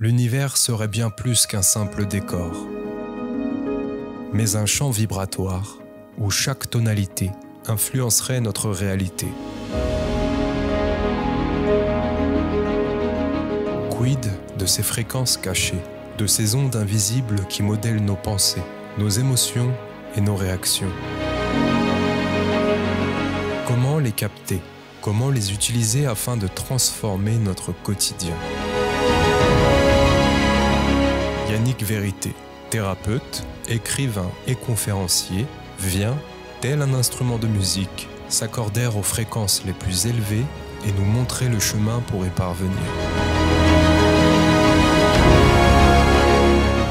L'univers serait bien plus qu'un simple décor, mais un champ vibratoire où chaque tonalité influencerait notre réalité. Quid de ces fréquences cachées, de ces ondes invisibles qui modèlent nos pensées, nos émotions et nos réactions? Comment les capter? Comment les utiliser afin de transformer notre quotidien? Yannick Vérité, thérapeute, écrivain et conférencier, vient, tel un instrument de musique, s'accorder aux fréquences les plus élevées et nous montrer le chemin pour y parvenir.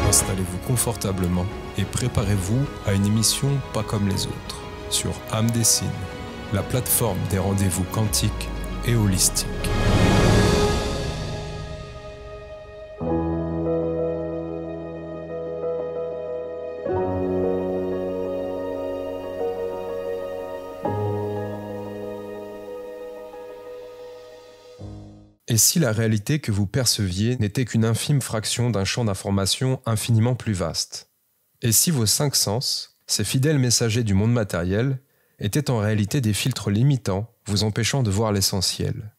Installez-vous confortablement et préparez-vous à une émission pas comme les autres, sur Âme des Signes, la plateforme des rendez-vous quantiques et holistiques. Et si la réalité que vous perceviez n'était qu'une infime fraction d'un champ d'information infiniment plus vaste? Et si vos 5 sens, ces fidèles messagers du monde matériel, étaient en réalité des filtres limitants, vous empêchant de voir l'essentiel?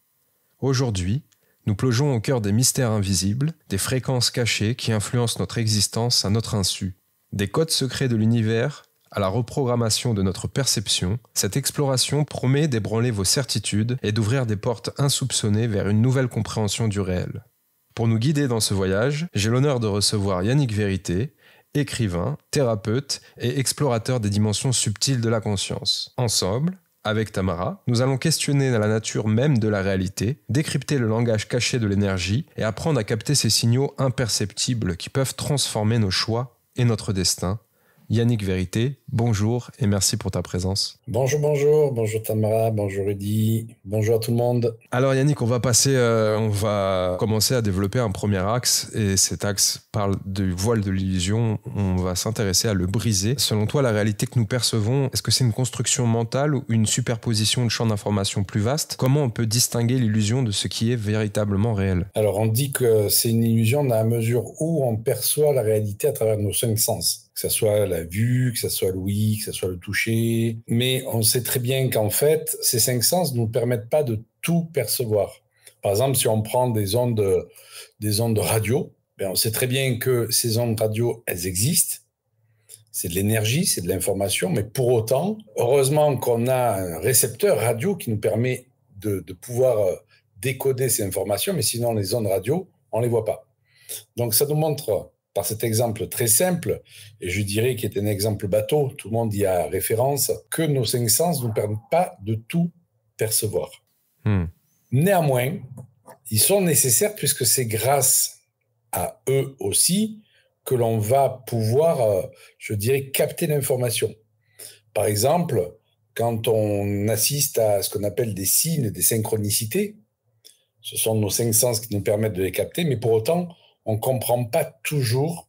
Aujourd'hui, nous plongeons au cœur des mystères invisibles, des fréquences cachées qui influencent notre existence à notre insu, des codes secrets de l'univers à la reprogrammation de notre perception. Cette exploration promet d'ébranler vos certitudes et d'ouvrir des portes insoupçonnées vers une nouvelle compréhension du réel. Pour nous guider dans ce voyage, j'ai l'honneur de recevoir Yannick Vérité, écrivain, thérapeute et explorateur des dimensions subtiles de la conscience. Ensemble, avec Tamara, nous allons questionner la nature même de la réalité, décrypter le langage caché de l'énergie et apprendre à capter ces signaux imperceptibles qui peuvent transformer nos choix et notre destin. Yannick Vérité, bonjour et merci pour ta présence. Bonjour Tamara, bonjour Rudy, bonjour à tout le monde. Alors Yannick, on va commencer à développer un premier axe et cet axe parle du voile de l'illusion. On va s'intéresser à le briser. Selon toi, la réalité que nous percevons, est-ce que c'est une construction mentale ou une superposition de champs d'information plus vastes? Comment on peut distinguer l'illusion de ce qui est véritablement réel? Alors on dit que c'est une illusion dans la mesure où on perçoit la réalité à travers nos 5 sens. Que ce soit la vue, que ce soit l'ouïe, que ce soit le toucher. Mais on sait très bien qu'en fait, ces 5 sens ne nous permettent pas de tout percevoir. Par exemple, si on prend des ondes radio, on sait très bien que ces ondes radio, elles existent. C'est de l'énergie, c'est de l'information, mais pour autant, heureusement qu'on a un récepteur radio qui nous permet de pouvoir décoder ces informations, mais sinon les ondes radio, on ne les voit pas. Donc ça nous montre, par cet exemple très simple, et je dirais qu'il est un exemple bateau, tout le monde y a référence, que nos 5 sens ne nous permettent pas de tout percevoir. Néanmoins, ils sont nécessaires puisque c'est grâce à eux aussi que l'on va pouvoir, je dirais, capter l'information. Par exemple, quand on assiste à ce qu'on appelle des signes, des synchronicités, ce sont nos 5 sens qui nous permettent de les capter, mais pour autant, on ne comprend pas toujours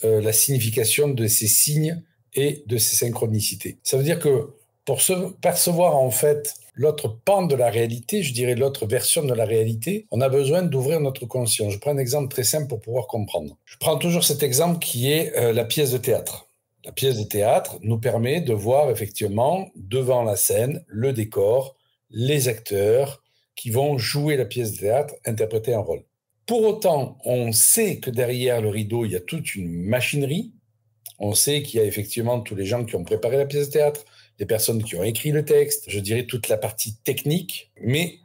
la signification de ces signes et de ces synchronicités. Ça veut dire que pour se percevoir en fait l'autre pan de la réalité, je dirais l'autre version de la réalité, on a besoin d'ouvrir notre conscience. Je prends un exemple très simple pour pouvoir comprendre. Je prends toujours cet exemple qui est la pièce de théâtre. La pièce de théâtre nous permet de voir effectivement devant la scène le décor, les acteurs qui vont jouer la pièce de théâtre, interpréter un rôle. Pour autant, on sait que derrière le rideau, il y a toute une machinerie. On sait qu'il y a effectivement tous les gens qui ont préparé la pièce de théâtre, les personnes qui ont écrit le texte, je dirais toute la partie technique, mais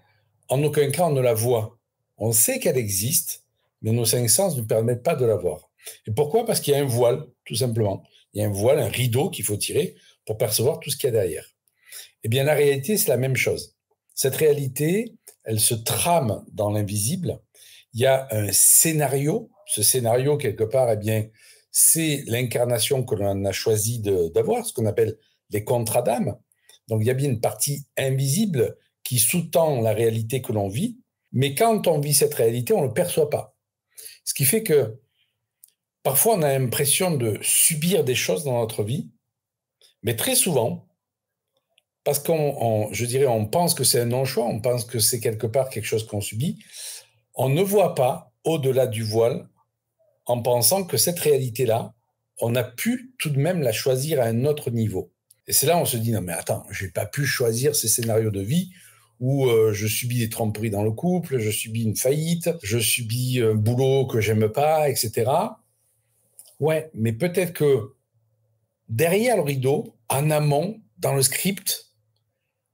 en aucun cas on ne la voit. On sait qu'elle existe, mais nos 5 sens ne nous permettent pas de la voir. Et pourquoi? Parce qu'il y a un voile, tout simplement. Il y a un voile, un rideau qu'il faut tirer pour percevoir tout ce qu'il y a derrière. Eh bien, la réalité, c'est la même chose. Cette réalité, elle se trame dans l'invisible. Il y a un scénario. Ce scénario, quelque part, eh bien, c'est l'incarnation que l'on a choisi d'avoir, ce qu'on appelle les contrats d'âme. Donc, il y a bien une partie invisible qui sous-tend la réalité que l'on vit, mais quand on vit cette réalité, on ne le perçoit pas. Ce qui fait que parfois, on a l'impression de subir des choses dans notre vie, mais très souvent, parce je dirais, on pense que c'est un non-choix, on pense que c'est quelque part quelque chose qu'on subit, on ne voit pas, au-delà du voile en pensant que cette réalité-là, on a pu tout de même la choisir à un autre niveau. Et c'est là où on se dit, non mais attends, je n'ai pas pu choisir ces scénarios de vie où je subis des tromperies dans le couple, je subis une faillite, je subis un boulot que j'aime pas, etc. Ouais, mais peut-être que derrière le rideau, en amont, dans le script,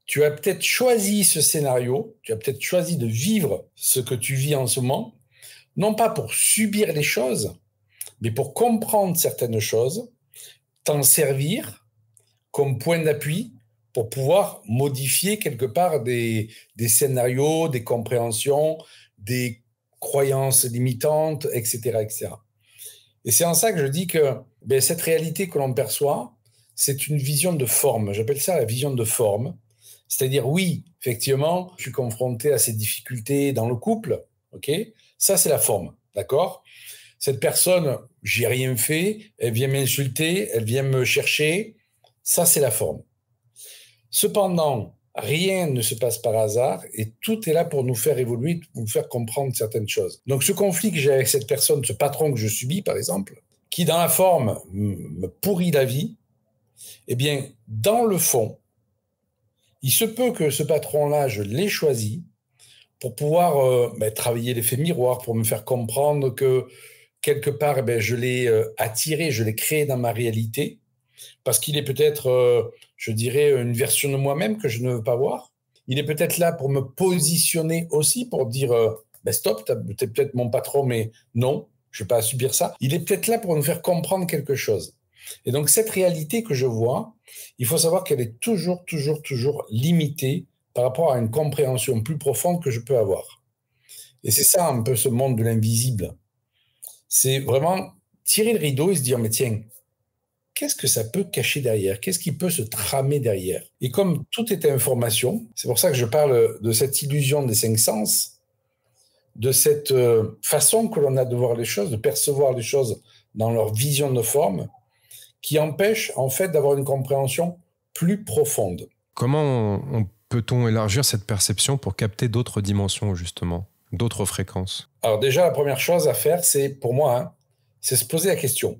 tu as peut-être choisi ce scénario, tu as peut-être choisi de vivre ce que tu vis en ce moment, non pas pour subir les choses, mais pour comprendre certaines choses, t'en servir comme point d'appui pour pouvoir modifier quelque part des scénarios, des compréhensions, des croyances limitantes, etc., etc. Et c'est en ça que je dis que cette réalité que l'on perçoit, c'est une vision de forme. J'appelle ça la vision de forme. C'est-à-dire, oui, effectivement, je suis confronté à ces difficultés dans le couple, ok ? Ça, c'est la forme, d'accord ? Cette personne, j'ai rien fait, elle vient m'insulter, elle vient me chercher, ça, c'est la forme. Cependant, rien ne se passe par hasard et tout est là pour nous faire évoluer, pour nous faire comprendre certaines choses. Donc, ce conflit que j'ai avec cette personne, ce patron que je subis, par exemple, qui, dans la forme, me pourrit la vie, eh bien, dans le fond, il se peut que ce patron-là, je l'ai choisi pour pouvoir travailler l'effet miroir, pour me faire comprendre que, quelque part, je l'ai attiré, je l'ai créé dans ma réalité, parce qu'il est peut-être, je dirais, une version de moi-même que je ne veux pas voir. Il est peut-être là pour me positionner aussi, pour dire stop, t'es peut-être mon patron, mais non, je ne vais pas subir ça. Il est peut-être là pour nous faire comprendre quelque chose. Et donc, cette réalité que je vois, il faut savoir qu'elle est toujours, toujours, toujours limitée par rapport à une compréhension plus profonde que je peux avoir. Et c'est ça un peu ce monde de l'invisible. C'est vraiment tirer le rideau et se dire, mais tiens, qu'est-ce que ça peut cacher derrière? Qu'est-ce qui peut se tramer derrière? Et comme tout est information, c'est pour ça que je parle de cette illusion des 5 sens, de cette façon que l'on a de voir les choses, de percevoir les choses dans leur vision de forme, qui empêche en fait d'avoir une compréhension plus profonde. Comment peut-on élargir cette perception pour capter d'autres dimensions, justement, d'autres fréquences? Alors déjà, la première chose à faire, c'est, pour moi, c'est se poser la question.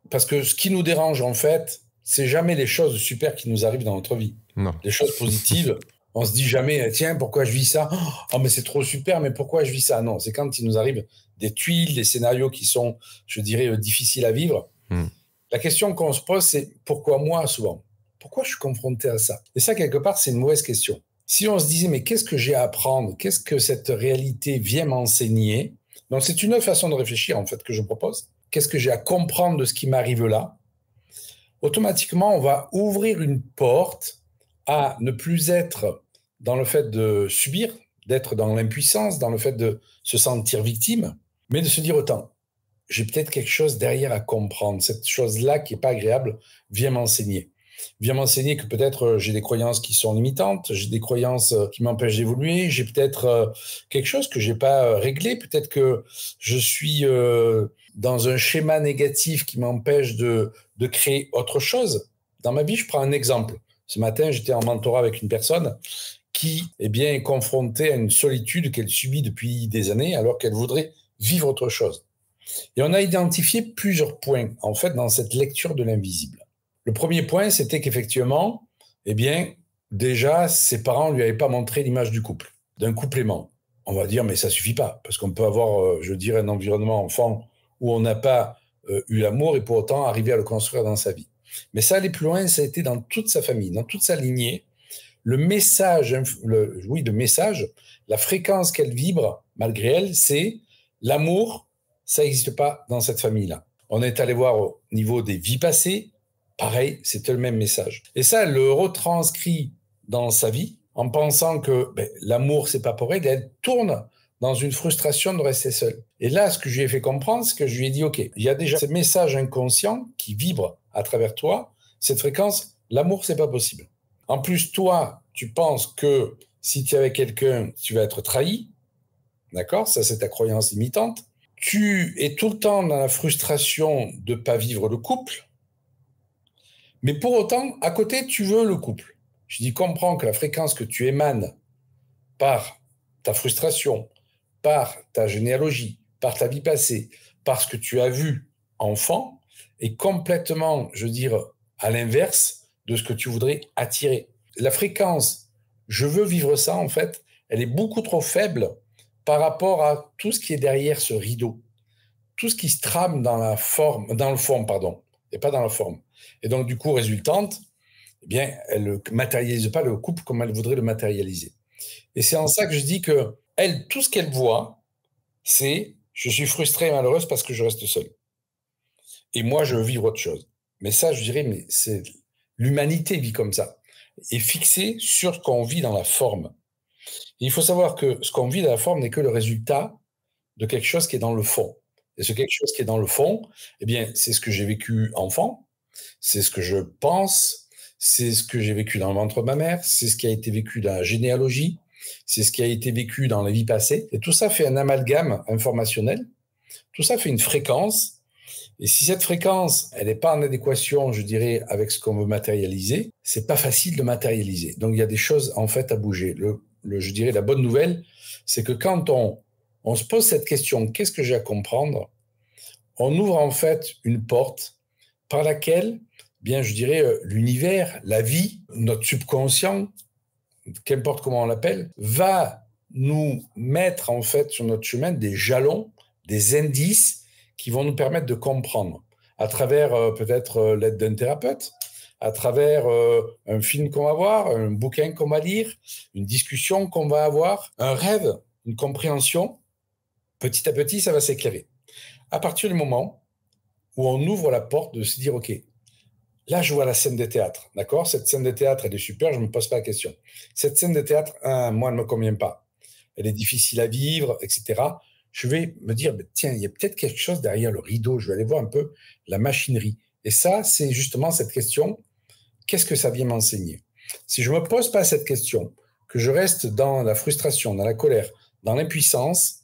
Parce que ce qui nous dérange, en fait, c'est jamais les choses super qui nous arrivent dans notre vie. Non. Les choses positives, on se dit jamais, tiens, pourquoi je vis ça? Oh, mais c'est trop super, mais pourquoi je vis ça? Non, c'est quand il nous arrive des tuiles, des scénarios qui sont, je dirais, difficiles à vivre. La question qu'on se pose, c'est pourquoi moi, souvent? Pourquoi je suis confronté à ça? Et ça, quelque part, c'est une mauvaise question. Si on se disait, mais qu'est-ce que j'ai à apprendre? Qu'est-ce que cette réalité vient m'enseigner? Donc, c'est une autre façon de réfléchir, en fait, que je propose. Qu'est-ce que j'ai à comprendre de ce qui m'arrive là? Automatiquement, on va ouvrir une porte à ne plus être dans le fait de subir, d'être dans l'impuissance, dans le fait de se sentir victime, mais de se dire autant, j'ai peut-être quelque chose derrière à comprendre. Cette chose-là qui n'est pas agréable vient m'enseigner. Vient m'enseigner que peut-être j'ai des croyances qui sont limitantes, j'ai des croyances qui m'empêchent d'évoluer, j'ai peut-être quelque chose que je n'ai pas réglé, peut-être que je suis dans un schéma négatif qui m'empêche de créer autre chose. Dans ma vie, je prends un exemple. Ce matin, j'étais en mentorat avec une personne qui est confrontée à une solitude qu'elle subit depuis des années alors qu'elle voudrait vivre autre chose. Et on a identifié plusieurs points, en fait, dans cette lecture de l'invisible. Le premier point, c'était qu'effectivement, déjà, ses parents ne lui avaient pas montré l'image du couple, d'un couple aimant. On va dire, mais ça ne suffit pas, parce qu'on peut avoir, je dirais, un environnement enfant où on n'a pas eu l'amour et pour autant arriver à le construire dans sa vie. Mais ça allait plus loin, ça a été dans toute sa famille, dans toute sa lignée. Le message, la fréquence qu'elle vibre, malgré elle, c'est l'amour. Ça n'existe pas dans cette famille-là. On est allé voir au niveau des vies passées, pareil, c'est le même message. Et ça, elle le retranscrit dans sa vie en pensant que l'amour, c'est pas pour elle, et elle tourne dans une frustration de rester seule. Et là, ce que je lui ai fait comprendre, c'est que je lui ai dit, OK, il y a déjà ce message inconscient qui vibre à travers toi, cette fréquence, l'amour, c'est pas possible. En plus, toi, tu penses que si tu es avec quelqu'un, tu vas être trahi, d'accord? Ça, c'est ta croyance limitante. Tu es tout le temps dans la frustration de ne pas vivre le couple, mais pour autant, à côté, tu veux le couple. Je dis, comprends que la fréquence que tu émanes par ta frustration, par ta généalogie, par ta vie passée, par ce que tu as vu enfant, est complètement, je veux dire, à l'inverse de ce que tu voudrais attirer. La fréquence, je veux vivre ça, en fait, elle est beaucoup trop faible par rapport à tout ce qui est derrière ce rideau. Tout ce qui se trame dans la forme, dans le fond, pardon, et pas dans la forme. Et donc, du coup, résultante, eh bien, elle ne matérialise pas le couple comme elle voudrait le matérialiser. Et c'est en ça que je dis que elle, tout ce qu'elle voit, c'est je suis frustrée et malheureuse parce que je reste seule. Et moi, je veux vivre autre chose. Mais ça, je dirais, mais c'est l'humanité vit comme ça, est fixée sur ce qu'on vit dans la forme. Et il faut savoir que ce qu'on vit dans la forme n'est que le résultat de quelque chose qui est dans le fond. Et ce quelque chose qui est dans le fond, eh bien, c'est ce que j'ai vécu enfant, c'est ce que je pense, c'est ce que j'ai vécu dans le ventre de ma mère, c'est ce qui a été vécu dans la généalogie, c'est ce qui a été vécu dans la vie passée. Et tout ça fait un amalgame informationnel, tout ça fait une fréquence. Et si cette fréquence, elle n'est pas en adéquation, je dirais, avec ce qu'on veut matérialiser, c'est pas facile de matérialiser. Donc, il y a des choses, en fait, à bouger. Je dirais, la bonne nouvelle, c'est que quand on se pose cette question, qu'est-ce que j'ai à comprendre? On ouvre, en fait, une porte par laquelle, bien, je dirais, l'univers, la vie, notre subconscient, qu'importe comment on l'appelle, va nous mettre, en fait, sur notre chemin des jalons, des indices qui vont nous permettre de comprendre à travers peut-être l'aide d'un thérapeute, à travers un film qu'on va voir, un bouquin qu'on va lire, une discussion qu'on va avoir, un rêve, une compréhension. Petit à petit, ça va s'éclairer. À partir du moment où on ouvre la porte de se dire, OK, là, je vois la scène de théâtre, d'accord? Cette scène de théâtre, elle est super, je ne me pose pas la question. Cette scène de théâtre, moi, elle ne me convient pas. Elle est difficile à vivre, etc. Je vais me dire, tiens, il y a peut-être quelque chose derrière le rideau, je vais aller voir un peu la machinerie. Et ça, c'est justement cette question, qu'est-ce que ça vient m'enseigner? Si je ne me pose pas cette question, que je reste dans la frustration, dans la colère, dans l'impuissance,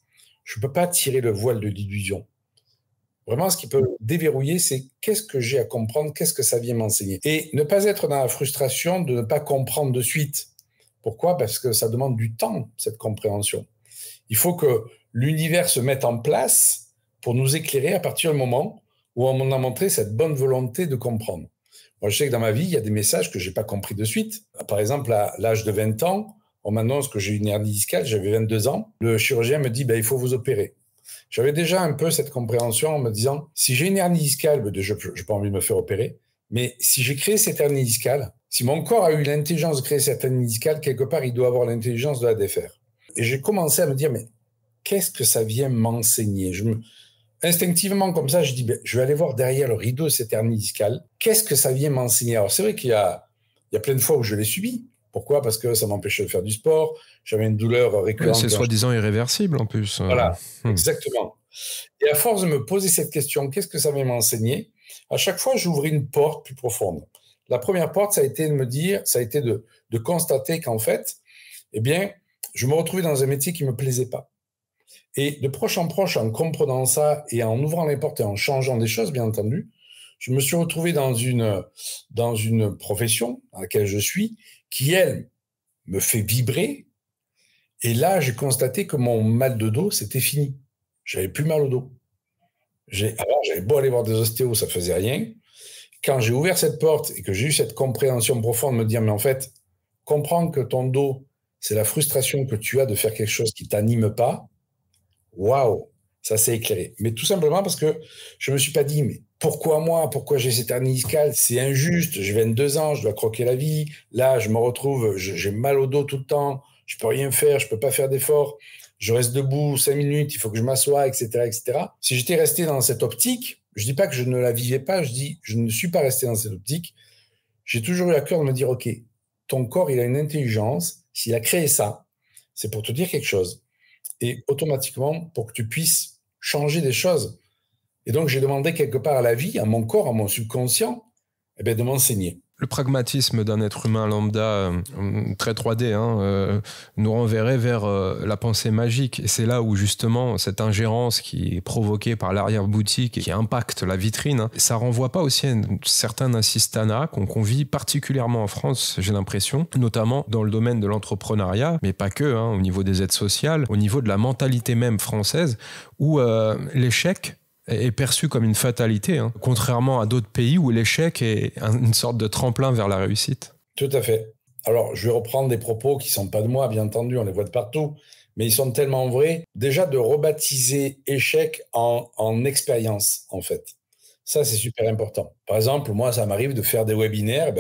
je ne peux pas tirer le voile de l'illusion. Vraiment, ce qui peut déverrouiller, c'est qu'est-ce que j'ai à comprendre, qu'est-ce que ça vient m'enseigner. Et ne pas être dans la frustration de ne pas comprendre de suite. Pourquoi? Parce que ça demande du temps, cette compréhension. Il faut que l'univers se mette en place pour nous éclairer à partir du moment où on m'en a montré cette bonne volonté de comprendre. Moi, je sais que dans ma vie, il y a des messages que je n'ai pas compris de suite. Par exemple, à l'âge de 20 ans, on m'annonce que j'ai une hernie discale, j'avais 22 ans. Le chirurgien me dit, il faut vous opérer. J'avais déjà un peu cette compréhension en me disant, si j'ai une hernie discale, je n'ai pas envie de me faire opérer, mais si j'ai créé cette hernie discale, si mon corps a eu l'intelligence de créer cette hernie discale, quelque part, il doit avoir l'intelligence de la défaire. Et j'ai commencé à me dire, mais qu'est-ce que ça vient m'enseigner? Instinctivement, comme ça, je dis, je vais aller voir derrière le rideau de cette hernie discale. Qu'est-ce que ça vient m'enseigner? Alors, c'est vrai qu'il y a plein de fois où je l'ai subi. Pourquoi? Parce que ça m'empêchait de faire du sport. J'avais une douleur récurrente. C'est soi-disant irréversible, en plus. Voilà, exactement. Et à force de me poser cette question, qu'est-ce que ça vient m'enseigner? À chaque fois, j'ouvrais une porte plus profonde. La première porte, ça a été de me dire, ça a été de constater qu'en fait, eh bien, je me retrouvais dans un métier qui ne me plaisait pas. Et de proche en comprenant ça et en ouvrant les portes et en changeant des choses, bien entendu, je me suis retrouvé dans une profession dans laquelle je suis, qui, elle, me fait vibrer. Et là, j'ai constaté que mon mal de dos, c'était fini. J'avais plus mal au dos. Alors, j'avais beau aller voir des ostéos, ça faisait rien. Quand j'ai ouvert cette porte et que j'ai eu cette compréhension profonde de me dire, mais en fait, comprends que ton dos, c'est la frustration que tu as de faire quelque chose qui t'anime pas. Waouh, ça s'est éclairé. Mais tout simplement parce que je me suis pas dit, mais pourquoi moi? Pourquoi j'ai cette hernie discale? C'est injuste, j'ai 22 ans, je dois croquer la vie. Là, je me retrouve, j'ai mal au dos tout le temps, je peux rien faire, je peux pas faire d'efforts. Je reste debout 5 minutes, il faut que je m'assoie, etc., etc. Si j'étais resté dans cette optique, je dis pas que je ne la vivais pas, je dis, je ne suis pas resté dans cette optique. J'ai toujours eu à cœur de me dire, OK, ton corps, il a une intelligence. S'il a créé ça, c'est pour te dire quelque chose. Et automatiquement, pour que tu puisses changer des choses. Et donc, j'ai demandé quelque part à la vie, à mon corps, à mon subconscient, de m'enseigner. Le pragmatisme d'un être humain lambda, très 3D, nous renverrait vers la pensée magique. Et c'est là où justement cette ingérence qui est provoquée par l'arrière-boutique et qui impacte la vitrine, ça renvoie pas aussi à un certain assistanat qu'on vit particulièrement en France, j'ai l'impression, notamment dans le domaine de l'entrepreneuriat, mais pas que, au niveau des aides sociales, au niveau de la mentalité même française, où l'échec est perçu comme une fatalité, contrairement à d'autres pays où l'échec est une sorte de tremplin vers la réussite. Tout à fait. Alors, je vais reprendre des propos qui ne sont pas de moi, bien entendu, on les voit de partout, mais ils sont tellement vrais. Déjà, de rebaptiser échec en expérience, en fait. Ça, c'est super important. Par exemple, moi, ça m'arrive de faire des webinaires,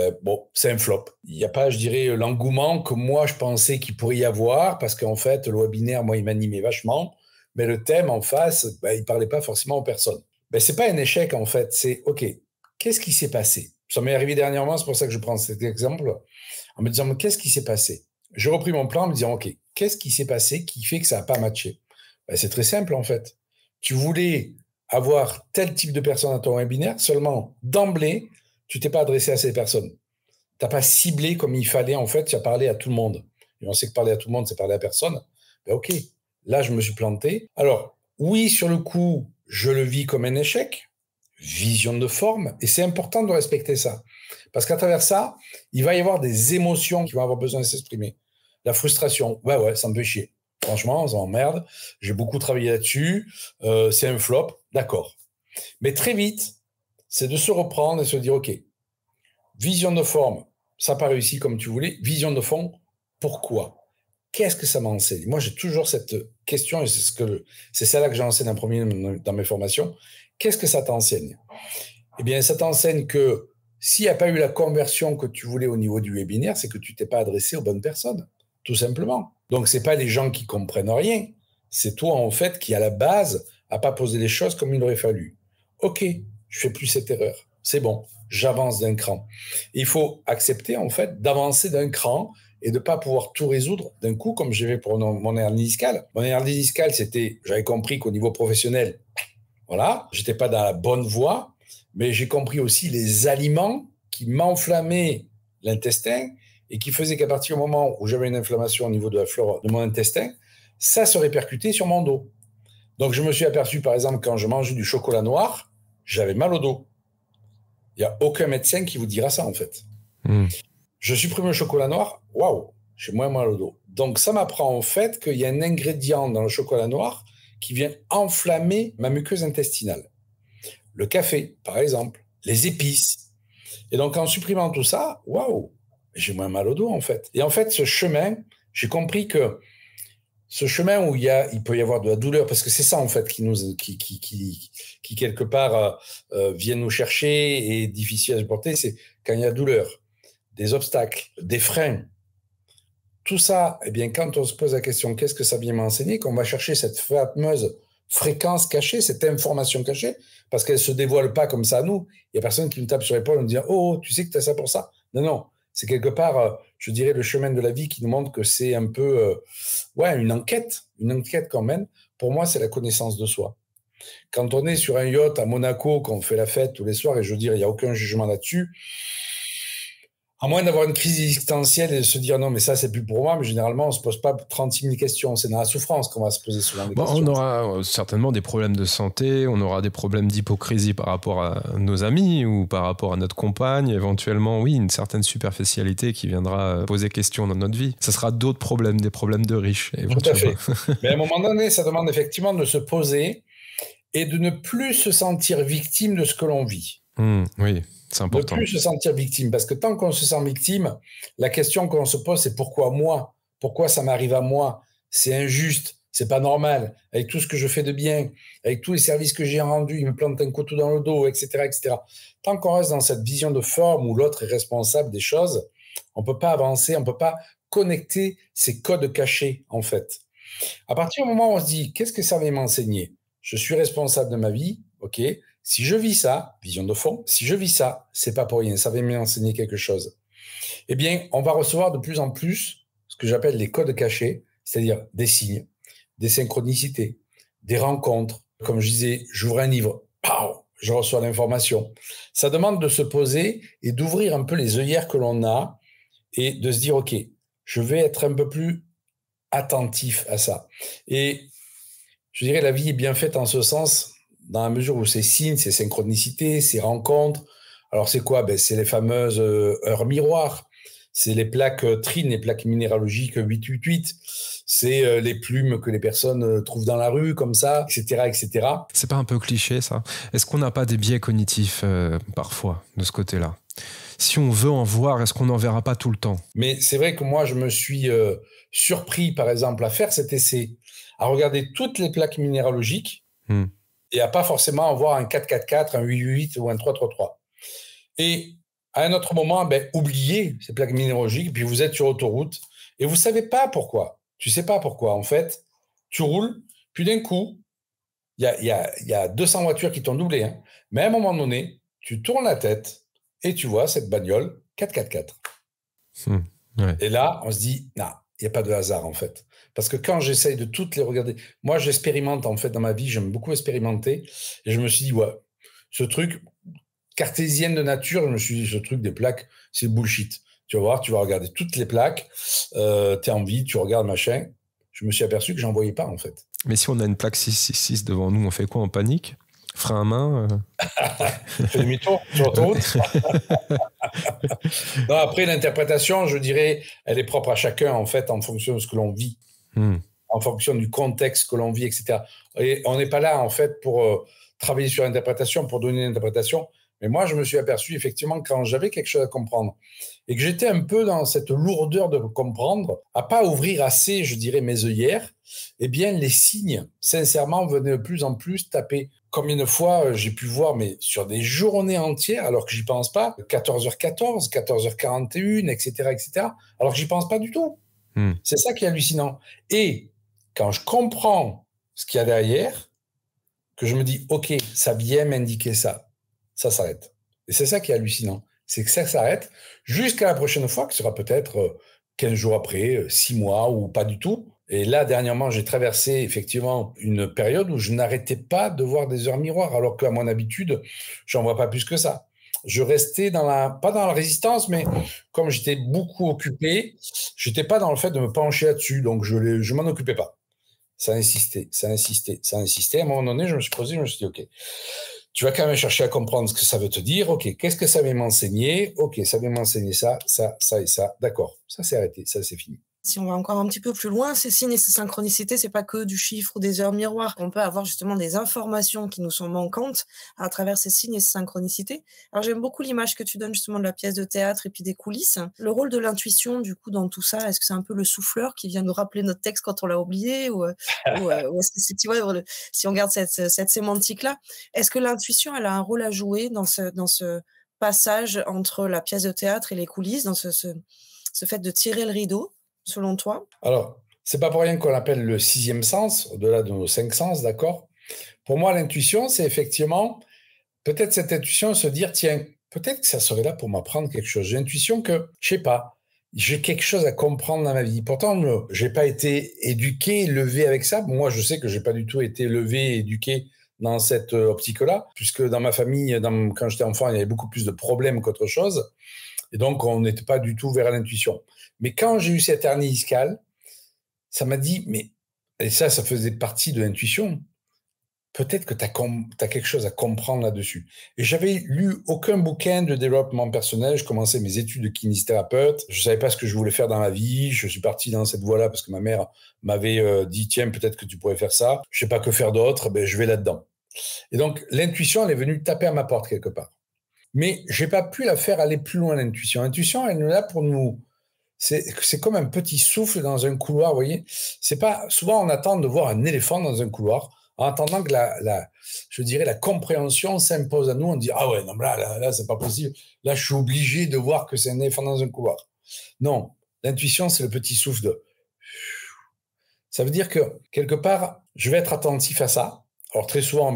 c'est un flop. Il n'y a pas, je dirais, l'engouement que moi, je pensais qu'il pourrait y avoir, parce qu'en fait, le webinaire, moi, il m'animait vachement. Mais le thème en face, il ne parlait pas forcément aux personnes. Ce n'est pas un échec, en fait. C'est, OK, qu'est-ce qui s'est passé? Ça m'est arrivé dernièrement, c'est pour ça que je prends cet exemple, en me disant, mais qu'est-ce qui s'est passé? J'ai repris mon plan en me disant, OK, qu'est-ce qui s'est passé qui fait que ça n'a pas matché? C'est très simple, en fait. Tu voulais avoir tel type de personne à ton webinaire, seulement d'emblée, tu ne t'es pas adressé à ces personnes. Tu n'as pas ciblé comme il fallait, en fait, tu as parlé à tout le monde. Et on sait que parler à tout le monde, c'est parler à personne. OK. Là, je me suis planté. Alors, oui, sur le coup, je le vis comme un échec, vision de forme, et c'est important de respecter ça. Parce qu'à travers ça, il va y avoir des émotions qui vont avoir besoin de s'exprimer. La frustration, ouais, ça me fait chier. Franchement, ça m'emmerde. J'ai beaucoup travaillé là-dessus. C'est un flop, d'accord. Mais très vite, c'est de se reprendre et se dire, OK, vision de forme, ça n'a pas réussi comme tu voulais. Vision de fond, pourquoi ? Qu'est-ce que ça m'enseigne? Moi, j'ai toujours cette question, et c'est celle-là que j'enseigne en premier dans mes formations. Qu'est-ce que ça t'enseigne? Eh bien, ça t'enseigne que s'il n'y a pas eu la conversion que tu voulais au niveau du webinaire, c'est que tu ne t'es pas adressé aux bonnes personnes, tout simplement. Donc, ce n'est pas les gens qui comprennent rien. C'est toi, en fait, qui, à la base, n'a pas posé les choses comme il aurait fallu. OK, je ne fais plus cette erreur. C'est bon, j'avance d'un cran. Et il faut accepter, en fait, d'avancer d'un cran et de ne pas pouvoir tout résoudre d'un coup, comme j'ai fait pour mon hernie discale. Mon hernie discale, j'avais compris qu'au niveau professionnel, voilà, j'étais pas dans la bonne voie, mais j'ai compris aussi les aliments qui m'enflammaient l'intestin et qui faisaient qu'à partir du moment où j'avais une inflammation au niveau de la flore de mon intestin, ça se répercutait sur mon dos. Donc, je me suis aperçu, par exemple, quand je mangeais du chocolat noir, j'avais mal au dos. Il n'y a aucun médecin qui vous dira ça, en fait. Je supprime le chocolat noir, waouh, j'ai moins mal au dos. Donc, ça m'apprend en fait qu'il y a un ingrédient dans le chocolat noir qui vient enflammer ma muqueuse intestinale. Le café, par exemple, les épices. Et donc, en supprimant tout ça, waouh, j'ai moins mal au dos, en fait. Et en fait, ce chemin, j'ai compris que ce chemin où il peut y avoir de la douleur, parce que c'est ça, en fait, qui quelque part, vient nous chercher et est difficile à supporter, c'est quand il y a douleur, des obstacles, des freins. Tout ça, eh bien, quand on se pose la question, qu'est-ce que ça vient m'enseigner, qu'on va chercher cette fameuse fréquence cachée, cette information cachée, parce qu'elle ne se dévoile pas comme ça à nous. Il n'y a personne qui nous tape sur l'épaule et nous dit « Oh, tu sais que tu as ça pour ça ?» Non. C'est quelque part, je dirais, le chemin de la vie qui nous montre que c'est un peu, une enquête quand même. Pour moi, c'est la connaissance de soi. Quand on est sur un yacht à Monaco, qu'on fait la fête tous les soirs, et je veux dire, il n'y a aucun jugement là-dessus, à moins d'avoir une crise existentielle et de se dire non, mais ça, c'est plus pour moi, mais généralement, on ne se pose pas 36 000 questions. C'est dans la souffrance qu'on va se poser souvent des questions. On aura certainement des problèmes de santé, on aura des problèmes d'hypocrisie par rapport à nos amis ou par rapport à notre compagne. Éventuellement, oui, une certaine superficialité qui viendra poser question dans notre vie. Ça sera d'autres problèmes, des problèmes de riches. Tout à fait. Mais à un moment donné, ça demande effectivement de se poser et de ne plus se sentir victime de ce que l'on vit. Oui. C'est important. Ne plus se sentir victime, parce que tant qu'on se sent victime, la question qu'on se pose, c'est pourquoi moi? Pourquoi ça m'arrive à moi? C'est injuste, c'est pas normal. Avec tout ce que je fais de bien, avec tous les services que j'ai rendus, il me plante un couteau dans le dos, etc., etc. Tant qu'on reste dans cette vision de forme où l'autre est responsable des choses, on peut pas avancer, on peut pas connecter ces codes cachés, en fait. À partir du moment où on se dit, qu'est-ce que ça va m'enseigner? Je suis responsable de ma vie, ok. Si je vis ça, vision de fond, si je vis ça, c'est pas pour rien, ça va m'enseigner quelque chose. Eh bien, on va recevoir de plus en plus ce que j'appelle les codes cachés, c'est-à-dire des signes, des synchronicités, des rencontres. Comme je disais, j'ouvre un livre, pow, je reçois l'information. Ça demande de se poser et d'ouvrir un peu les œillères que l'on a et de se dire, OK, je vais être un peu plus attentif à ça. Et je dirais la vie est bien faite en ce sens, dans la mesure où ces signes, ces synchronicités, ces rencontres. Alors, c'est quoi? C'est les fameuses heures miroirs. C'est les plaques trines, les plaques minéralogiques 888. C'est les plumes que les personnes trouvent dans la rue, comme ça, etc., etc. C'est pas un peu cliché, ça? Est-ce qu'on n'a pas des biais cognitifs parfois de ce côté-là? Si on veut en voir, est-ce qu'on n'en verra pas tout le temps? Mais c'est vrai que moi, je me suis surpris, par exemple, à faire cet essai, à regarder toutes les plaques minéralogiques et à pas forcément avoir un 444, un 888 ou un 333. Et à un autre moment, oubliez ces plaques minéralogiques, puis vous êtes sur autoroute et vous savez pas pourquoi. Tu sais pas pourquoi. En fait, tu roules, puis d'un coup, il y a 200 voitures qui t'ont doublé. Hein. Mais à un moment donné, tu tournes la tête et tu vois cette bagnole 4x4. Ouais. Et là, on se dit, non, il n'y a pas de hasard en fait. Parce que quand j'essaye de toutes les regarder, moi j'expérimente en fait dans ma vie, j'aime beaucoup expérimenter. Et je me suis dit, ouais, ce truc cartésienne de nature, je me suis dit, ce truc des plaques, c'est bullshit. Tu vas voir, tu vas regarder toutes les plaques, tu es en vie, tu regardes machin. Je me suis aperçu que j'en voyais pas en fait. Mais si on a une plaque 666 devant nous, on fait quoi? En panique? Frein à main? Fais demi-tour sur l'autoroute. Non, après, l'interprétation, je dirais, elle est propre à chacun, en fait, en fonction de ce que l'on vit, en fonction du contexte que l'on vit, etc. Et on n'est pas là, en fait, pour travailler sur l'interprétation, pour donner une interprétation. Mais moi, je me suis aperçu, effectivement, quand j'avais quelque chose à comprendre et que j'étais un peu dans cette lourdeur de comprendre, à pas ouvrir assez, je dirais, mes œillères, eh bien, les signes, sincèrement, venaient de plus en plus taper. Combien de fois j'ai pu voir, mais sur des journées entières, alors que j'y pense pas, 14h14, 14h41, etc., etc., alors que j'y pense pas du tout. C'est ça qui est hallucinant. Et quand je comprends ce qu'il y a derrière, que je me dis, OK, ça vient m'indiquer ça, ça s'arrête. Et c'est ça qui est hallucinant. C'est que ça s'arrête jusqu'à la prochaine fois, qui sera peut-être 15 jours après, 6 mois ou pas du tout. Et là, dernièrement, j'ai traversé effectivement une période où je n'arrêtais pas de voir des heures miroirs, alors qu'à mon habitude, j'en vois pas plus que ça. Je restais pas dans la résistance, mais comme j'étais beaucoup occupé, j'étais pas dans le fait de me pencher là-dessus, donc je m'en occupais pas. Ça insistait. À un moment donné, je me suis posé, je me suis dit, OK, tu vas quand même chercher à comprendre ce que ça veut te dire. OK, qu'est-ce que ça vient m'enseigner? OK, ça vient m'enseigner ça et ça. D'accord, ça c'est arrêté, ça c'est fini. Si on va encore un petit peu plus loin, ces signes et ces synchronicités, c'est pas que du chiffre ou des heures miroirs. On peut avoir justement des informations qui nous sont manquantes à travers ces signes et ces synchronicités. Alors j'aime beaucoup l'image que tu donnes justement de la pièce de théâtre et puis des coulisses. Le rôle de l'intuition, du coup, dans tout ça, est-ce que c'est un peu le souffleur qui vient nous rappeler notre texte quand on l'a oublié ou est-ce que c'est, tu vois, si on garde cette sémantique-là, est-ce que l'intuition, elle a un rôle à jouer dans ce passage entre la pièce de théâtre et les coulisses, dans ce fait de tirer le rideau? Selon toi? Alors, c'est pas pour rien qu'on l'appelle le sixième sens, au-delà de nos 5 sens, d'accord? Pour moi, l'intuition, c'est effectivement, peut-être cette intuition, se dire, tiens, peut-être que ça serait là pour m'apprendre quelque chose. J'ai l'intuition que, je sais pas, j'ai quelque chose à comprendre dans ma vie. Pourtant, j'ai pas été éduqué, élevé avec ça. Moi, je sais que j'ai pas du tout été élevé, éduqué dans cette optique-là, puisque dans ma famille, quand j'étais enfant, il y avait beaucoup plus de problèmes qu'autre chose. Et donc, on n'était pas du tout vers l'intuition. Mais quand j'ai eu cette hernie discale, ça m'a dit, et ça faisait partie de l'intuition, peut-être que tu as quelque chose à comprendre là-dessus. Et j'avais lu aucun bouquin de développement personnel, je commençais mes études de kinésithérapeute, je savais pas ce que je voulais faire dans la vie, je suis parti dans cette voie-là parce que ma mère m'avait dit, tiens, peut-être que tu pourrais faire ça, je sais pas que faire d'autre, je vais là-dedans. Et donc, l'intuition, elle est venue taper à ma porte quelque part. Mais j'ai pas pu la faire aller plus loin, l'intuition. L'intuition, elle est là pour nous. C'est comme un petit souffle dans un couloir, vous voyez. C'est pas souvent on attend de voir un éléphant dans un couloir, en attendant que je dirais la compréhension s'impose à nous. On dit ah ouais non là c'est pas possible. Là je suis obligé de voir que c'est un éléphant dans un couloir. Non, l'intuition c'est le petit souffle de. Ça veut dire que quelque part je vais être attentif à ça. Alors très souvent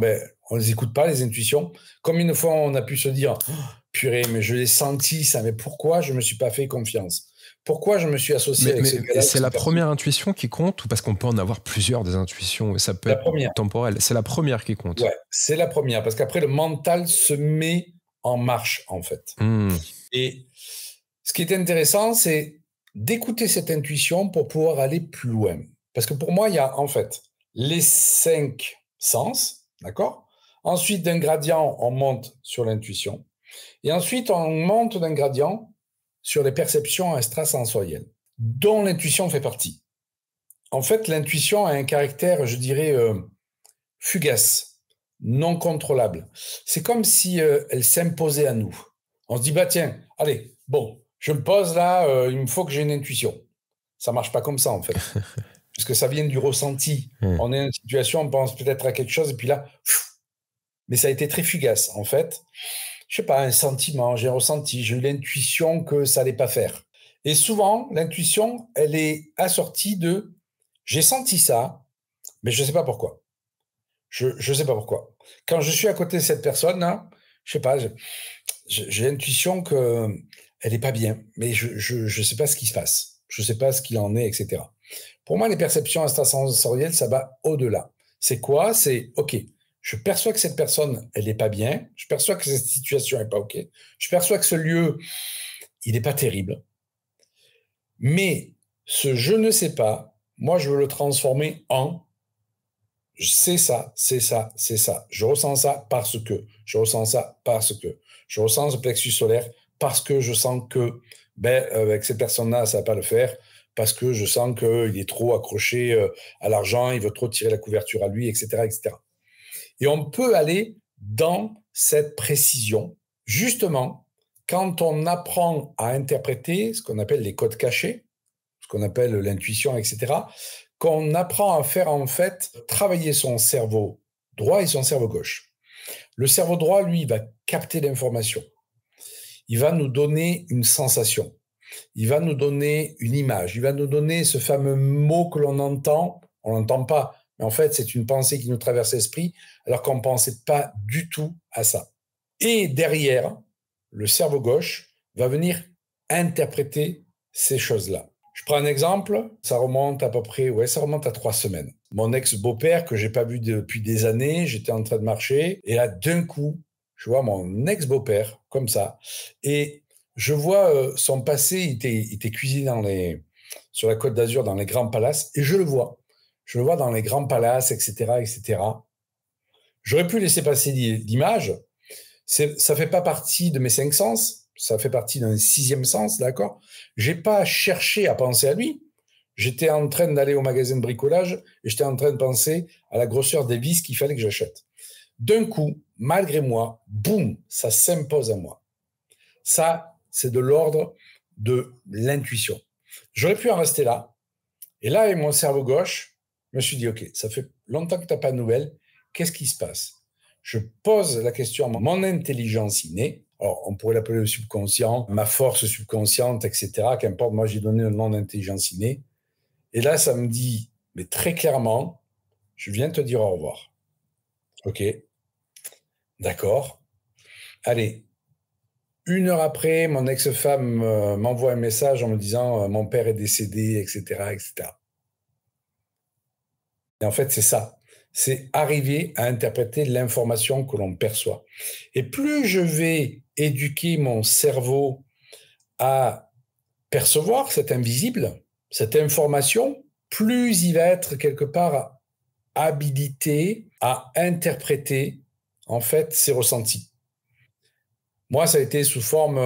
on les écoute pas les intuitions. Comme une fois on a pu se dire oh, purée mais je l'ai senti ça, mais pourquoi je me suis pas fait confiance? Pourquoi je me suis associé avec ce gars-là? C'est la première intuition qui compte ou parce qu'on peut en avoir plusieurs des intuitions et ça peut être temporel? C'est la première qui compte. Ouais, c'est la première parce qu'après le mental se met en marche en fait. Et ce qui est intéressant, c'est d'écouter cette intuition pour pouvoir aller plus loin. Parce que pour moi, il y a en fait les 5 sens, d'accord? Ensuite, d'un gradient, on monte sur l'intuition. Et ensuite, on monte d'un gradient sur les perceptions extrasensorielles, dont l'intuition fait partie. En fait, l'intuition a un caractère, je dirais, fugace, non contrôlable. C'est comme si elle s'imposait à nous. On se dit, bah tiens, allez, bon, je me pose là, il me faut que j'ai une intuition. Ça marche pas comme ça, en fait. Puisque ça vient du ressenti. On est dans une situation, on pense peut-être à quelque chose, et puis là, mais ça a été très fugace, en fait. Je sais pas, un sentiment, j'ai ressenti, j'ai eu l'intuition que ça allait pas faire. Et souvent, l'intuition, elle est assortie de j'ai senti ça, mais je sais pas pourquoi. Je sais pas pourquoi. Quand je suis à côté de cette personne-là, je sais pas, j'ai l'intuition que elle est pas bien, mais je sais pas ce qui se passe. Je sais pas ce qu'il en est, etc. Pour moi, les perceptions extrasensorielles, ça va au-delà. C'est quoi? C'est, OK, je perçois que cette personne, elle n'est pas bien. Je perçois que cette situation n'est pas OK. Je perçois que ce lieu, il n'est pas terrible. Mais ce je ne sais pas, moi, je veux le transformer en c'est ça, c'est ça, c'est ça. Je ressens ça parce que. Je ressens ça parce que. Je ressens ce plexus solaire parce que je sens que, avec cette personne-là, ça ne va pas le faire. Parce que je sens qu'il est trop accroché à l'argent, il veut trop tirer la couverture à lui, etc., etc. Et on peut aller dans cette précision, justement, quand on apprend à interpréter ce qu'on appelle les codes cachés, ce qu'on appelle l'intuition, etc., qu'on apprend à faire, en fait, travailler son cerveau droit et son cerveau gauche. Le cerveau droit, lui, il va capter l'information. Il va nous donner une sensation. Il va nous donner une image. Il va nous donner ce fameux mot que l'on entend. On l'entend pas, mais en fait, c'est une pensée qui nous traverse l'esprit, alors qu'on ne pensait pas du tout à ça. Et derrière, le cerveau gauche va venir interpréter ces choses-là. Je prends un exemple, ça remonte à peu près, ça remonte à 3 semaines. Mon ex-beau-père, que j'ai pas vu depuis des années, j'étais en train de marcher, et là, d'un coup, je vois mon ex-beau-père, comme ça, et je vois son passé, il était cuisiné sur la Côte d'Azur, dans les grands palaces, et je le vois. Je le vois dans les grands palaces, etc., etc. J'aurais pu laisser passer l'image. Ça fait pas partie de mes 5 sens. Ça fait partie d'un 6e sens, d'accord? J'ai pas cherché à penser à lui. J'étais en train d'aller au magasin de bricolage et j'étais en train de penser à la grosseur des vis qu'il fallait que j'achète. D'un coup, malgré moi, boum, ça s'impose à moi. Ça, c'est de l'ordre de l'intuition. J'aurais pu en rester là. Et là, avec mon cerveau gauche, je me suis dit, OK, ça fait longtemps que tu n'as pas de nouvelles. Qu'est-ce qui se passe? Je pose la question à mon intelligence innée. Alors, on pourrait l'appeler le subconscient, ma force subconsciente, etc. Qu'importe, moi, j'ai donné le nom d'intelligence innée. Et là, ça me dit, mais très clairement, je viens te dire au revoir. OK, d'accord. Allez, 1 heure après, mon ex-femme m'envoie un message en me disant mon père est décédé, etc., etc. Et en fait, c'est ça. C'est arriver à interpréter l'information que l'on perçoit. Et plus je vais éduquer mon cerveau à percevoir cet invisible, cette information, plus il va être quelque part habilité à interpréter en fait ses ressentis. Moi, ça a été sous forme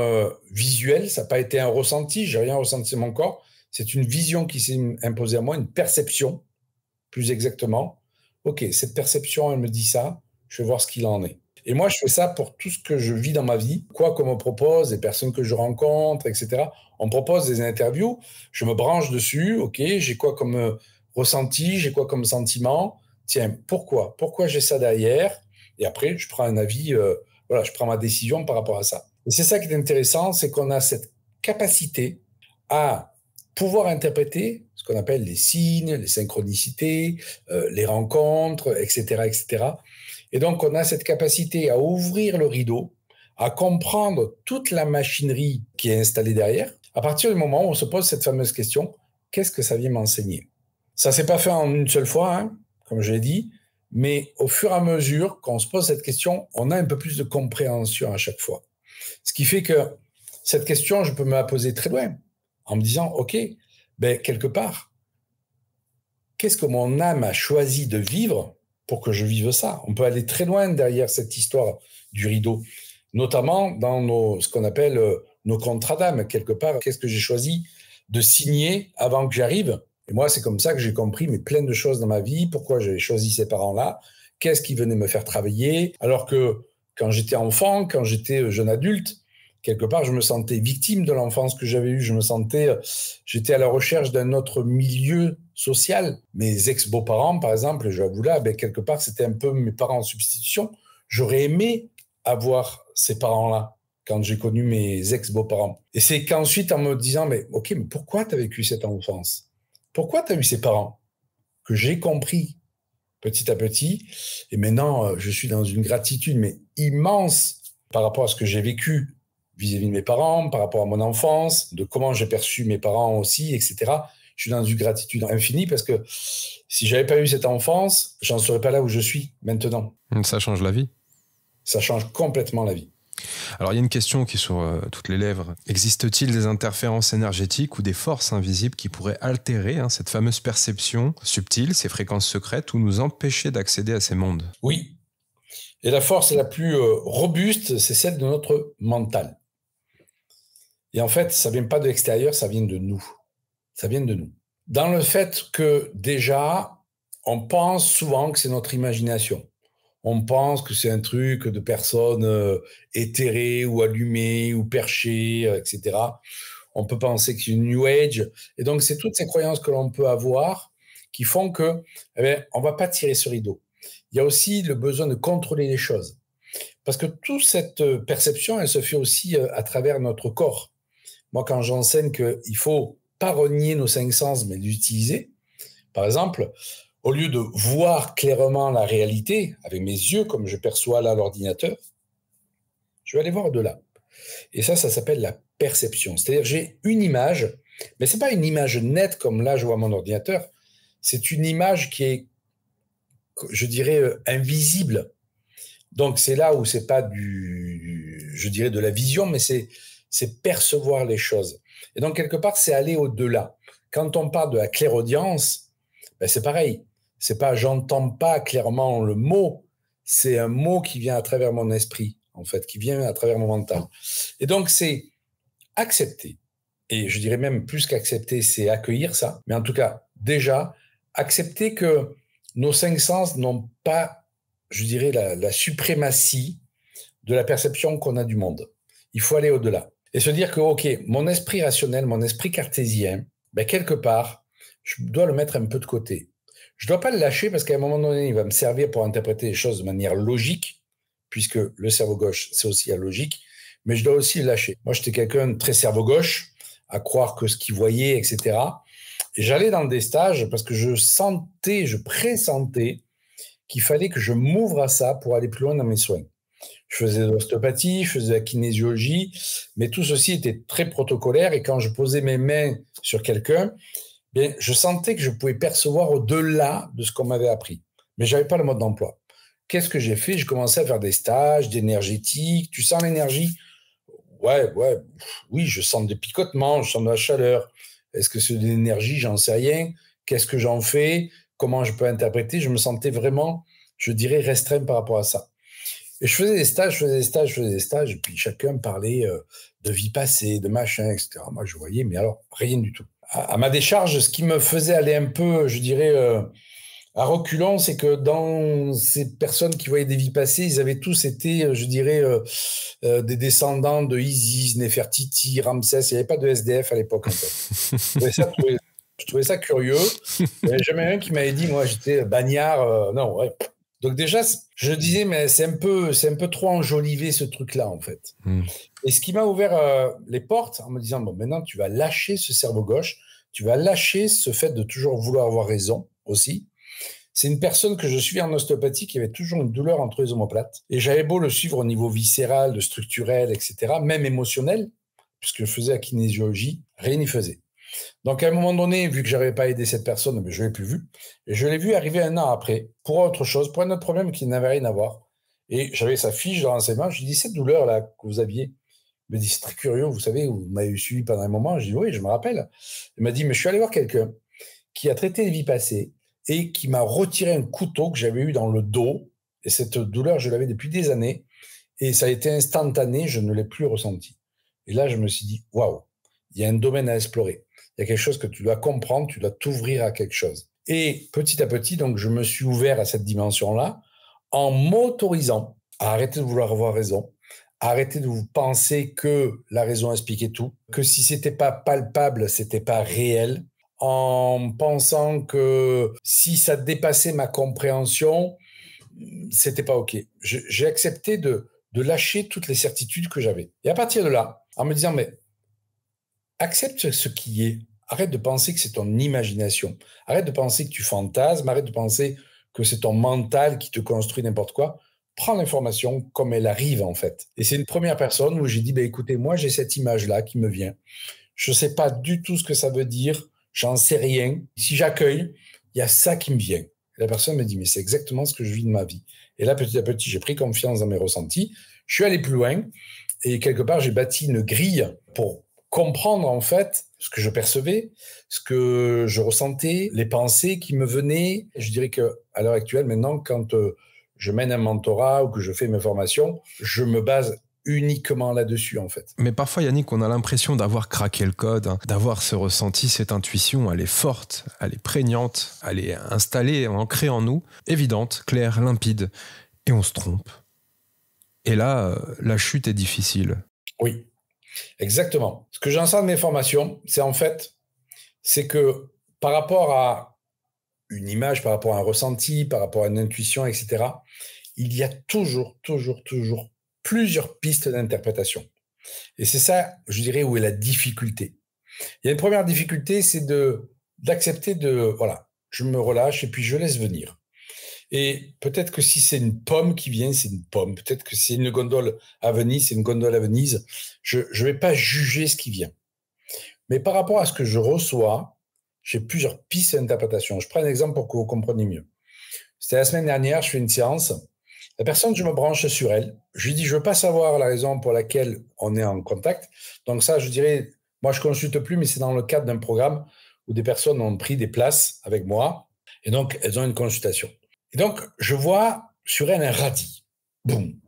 visuelle, ça n'a pas été un ressenti, j'ai rien ressenti de mon corps, c'est une vision qui s'est imposée à moi, une perception, plus exactement. OK, cette perception, elle me dit ça, je vais voir ce qu'il en est. Et moi, je fais ça pour tout ce que je vis dans ma vie, quoi qu'on me propose, les personnes que je rencontre, etc. On me propose des interviews, je me branche dessus, OK, j'ai quoi comme ressenti, j'ai quoi comme sentiment, tiens, pourquoi j'ai ça derrière? Et après, je prends un avis, je prends ma décision par rapport à ça. Et c'est ça qui est intéressant, c'est qu'on a cette capacité à pouvoir interpréter ce qu'on appelle les signes, les synchronicités, les rencontres, etc., etc. Et donc, on a cette capacité à ouvrir le rideau, à comprendre toute la machinerie qui est installée derrière, À partir du moment où on se pose cette fameuse question, qu'est-ce que ça vient m'enseigner? Ça ne s'est pas fait en une seule fois, hein, comme je l'ai dit, mais au fur et à mesure qu'on se pose cette question, on a un peu plus de compréhension à chaque fois. Ce qui fait que cette question, je peux me la poser très loin, en me disant, OK, ben, quelque part, qu'est-ce que mon âme a choisi de vivre pour que je vive ça? On peut aller très loin derrière cette histoire du rideau, notamment dans ce qu'on appelle nos contrats d'âme. Quelque part, qu'est-ce que j'ai choisi de signer avant que j'arrive? Et moi, c'est comme ça que j'ai compris plein de choses dans ma vie, pourquoi j'ai choisi ces parents-là, qu'est-ce qui venait me faire travailler, alors que quand j'étais enfant, quand j'étais jeune adulte, quelque part, je me sentais victime de l'enfance que j'avais eue, j'étais à la recherche d'un autre milieu social. Mes ex-beaux-parents, par exemple, j'avoue là, ben, quelque part, c'était un peu mes parents en substitution. J'aurais aimé avoir ces parents-là quand j'ai connu mes ex-beaux-parents. Et c'est qu'ensuite, en me disant, mais OK, mais pourquoi tu as vécu cette enfance? Pourquoi tu as eu ces parents? Que j'ai compris petit à petit. Et maintenant, je suis dans une gratitude, mais immense par rapport à ce que j'ai vécu vis-à-vis de mes parents, par rapport à mon enfance, de comment j'ai perçu mes parents aussi, etc. Je suis dans une gratitude infinie parce que si j'avais pas eu cette enfance, j'en serais pas là où je suis maintenant. Ça change la vie. Ça change complètement la vie. Alors, il y a une question qui est sur toutes les lèvres. Existe-t-il des interférences énergétiques ou des forces invisibles qui pourraient altérer cette fameuse perception subtile, ces fréquences secrètes, ou nous empêcher d'accéder à ces mondes? Oui. Et la force la plus robuste, c'est celle de notre mental. Et en fait, ça vient pas de l'extérieur, ça vient de nous. Ça vient de nous. Dans le fait que déjà, on pense souvent que c'est notre imagination. On pense que c'est un truc de personnes éthérées ou allumées ou perchées, etc. On peut penser que c'est une New Age. Et donc, c'est toutes ces croyances que l'on peut avoir qui font que, on va pas tirer ce rideau. Il y a aussi le besoin de contrôler les choses. Parce que toute cette perception, elle se fait aussi à travers notre corps. Moi, quand j'enseigne qu'il faut pas renier nos 5 sens, mais l'utiliser, par exemple, au lieu de voir clairement la réalité avec mes yeux, comme je perçois là l'ordinateur, je vais aller voir au-delà. Et ça s'appelle la perception. C'est-à-dire, j'ai une image, mais c'est pas une image nette comme là, je vois mon ordinateur. C'est une image qui est, je dirais, invisible. Donc, c'est là où c'est pas je dirais, de la vision, mais c'est percevoir les choses. Et donc, quelque part, c'est aller au-delà. Quand on parle de la clairaudience, ben c'est pareil. C'est pas, j'entends pas clairement le mot. C'est un mot qui vient à travers mon esprit, en fait, qui vient à travers mon mental. Et donc, c'est accepter. Et je dirais même plus qu'accepter, c'est accueillir ça. Mais en tout cas, déjà, accepter que nos 5 sens n'ont pas, je dirais, la suprématie de la perception qu'on a du monde. Il faut aller au-delà. Et se dire que, OK, mon esprit rationnel, mon esprit cartésien, ben quelque part, je dois le mettre un peu de côté. Je ne dois pas le lâcher parce qu'à un moment donné, il va me servir pour interpréter les choses de manière logique, puisque le cerveau gauche, c'est aussi la logique, mais je dois aussi le lâcher. Moi, j'étais quelqu'un de très cerveau gauche, à croire que ce qu'il voyait, etc. Et j'allais dans des stages parce que je pressentais qu'il fallait que je m'ouvre à ça pour aller plus loin dans mes soins. Je faisais de l'ostéopathie, je faisais de la kinésiologie, mais tout ceci était très protocolaire et quand je posais mes mains sur quelqu'un, bien, je sentais que je pouvais percevoir au-delà de ce qu'on m'avait appris. Mais je n'avais pas le mode d'emploi. Qu'est-ce que j'ai fait? J'ai commencé à faire des stages d'énergétique. Tu sens l'énergie? Ouais, oui, je sens des picotements, je sens de la chaleur. Est-ce que c'est de l'énergie? J'en sais rien. Qu'est-ce que j'en fais? Comment je peux interpréter? Je me sentais vraiment, je dirais, restreint par rapport à ça. Et je faisais des stages, et puis chacun parlait de vie passée, de machin, etc. Moi, je voyais, mais alors, rien du tout. À ma décharge, ce qui me faisait aller un peu, je dirais, à reculons, c'est que dans ces personnes qui voyaient des vies passées, ils avaient tous été, je dirais, des descendants de Isis, Néfertiti, Ramsès. Il n'y avait pas de SDF à l'époque, en fait. Je trouvais ça curieux. Il n'y avait jamais un qui m'avait dit, moi, j'étais bagnard. Non, ouais. Donc déjà, je disais, mais c'est un peu trop enjolivé ce truc-là, en fait. Et ce qui m'a ouvert les portes en me disant, bon, maintenant, tu vas lâcher ce cerveau gauche, tu vas lâcher ce fait de toujours vouloir avoir raison aussi. C'est une personne que je suis en ostéopathie qui avait toujours une douleur entre les omoplates. Et j'avais beau le suivre au niveau viscéral, structurel, etc., même émotionnel, puisque je faisais la kinésiologie, rien n'y faisait. Donc, à un moment donné, vu que je n'avais pas aidé cette personne, je ne l'ai plus vu. Et je l'ai vu arriver 1 an après, pour autre chose, pour un autre problème qui n'avait rien à voir. Et j'avais sa fiche de renseignement. Je lui dis, cette douleur-là que vous aviez, il me dit, c'est très curieux, vous savez, vous m'avez suivi pendant un moment. Je dis, oui, je me rappelle. Il m'a dit, mais je suis allé voir quelqu'un qui a traité les vies passées et qui m'a retiré un couteau que j'avais eu dans le dos. Et cette douleur, je l'avais depuis des années. Et ça a été instantané, je ne l'ai plus ressenti. Et là, je me suis dit, waouh, il y a un domaine à explorer. Il y a quelque chose que tu dois comprendre, tu dois t'ouvrir à quelque chose. Et petit à petit, donc, je me suis ouvert à cette dimension-là en m'autorisant à arrêter de vouloir avoir raison, à arrêter de vous penser que la raison expliquait tout, que si c'était pas palpable, c'était pas réel, en pensant que si ça dépassait ma compréhension, c'était pas OK. J'ai accepté de lâcher toutes les certitudes que j'avais. Et à partir de là, en me disant, mais accepte ce qui est. Arrête de penser que c'est ton imagination. Arrête de penser que tu fantasmes. Arrête de penser que c'est ton mental qui te construit n'importe quoi. Prends l'information comme elle arrive, en fait. Et c'est une première personne où j'ai dit, écoutez, moi, j'ai cette image-là qui me vient. Je ne sais pas du tout ce que ça veut dire. J'en sais rien. Si j'accueille, il y a ça qui me vient. Et la personne me dit, mais c'est exactement ce que je vis de ma vie. Et là, petit à petit, j'ai pris confiance dans mes ressentis. Je suis allé plus loin. Et quelque part, j'ai bâti une grille pour comprendre en fait ce que je percevais, ce que je ressentais, les pensées qui me venaient. Je dirais qu'à l'heure actuelle, maintenant, quand je mène un mentorat ou que je fais mes formations, je me base uniquement là-dessus en fait. Mais parfois, Yannick, on a l'impression d'avoir craqué le code, d'avoir ce ressenti, cette intuition, elle est forte, elle est prégnante, elle est installée, ancrée en nous, évidente, claire, limpide, et on se trompe. Et là, la chute est difficile. Oui. Exactement. Ce que j'enseigne de mes formations, c'est que par rapport à une image, par rapport à un ressenti, par rapport à une intuition, etc., il y a toujours plusieurs pistes d'interprétation. Et c'est ça, je dirais, où est la difficulté. Il y a une première difficulté, c'est d'accepter voilà, je me relâche et puis je laisse venir. Et peut-être que si c'est une pomme qui vient, c'est une pomme. Peut-être que c'est une gondole à Venise, c'est une gondole à Venise. Je ne vais pas juger ce qui vient. Mais par rapport à ce que je reçois, j'ai plusieurs pistes d'interprétation. Je prends un exemple pour que vous compreniez mieux. C'était la semaine dernière, je fais une séance. La personne, je me branche sur elle. Je lui dis, je ne veux pas savoir la raison pour laquelle on est en contact. Donc ça, je dirais, moi, je ne consulte plus, mais c'est dans le cadre d'un programme où des personnes ont pris des places avec moi. Et donc, elles ont une consultation. Et donc, je vois sur elle un radis. Boum.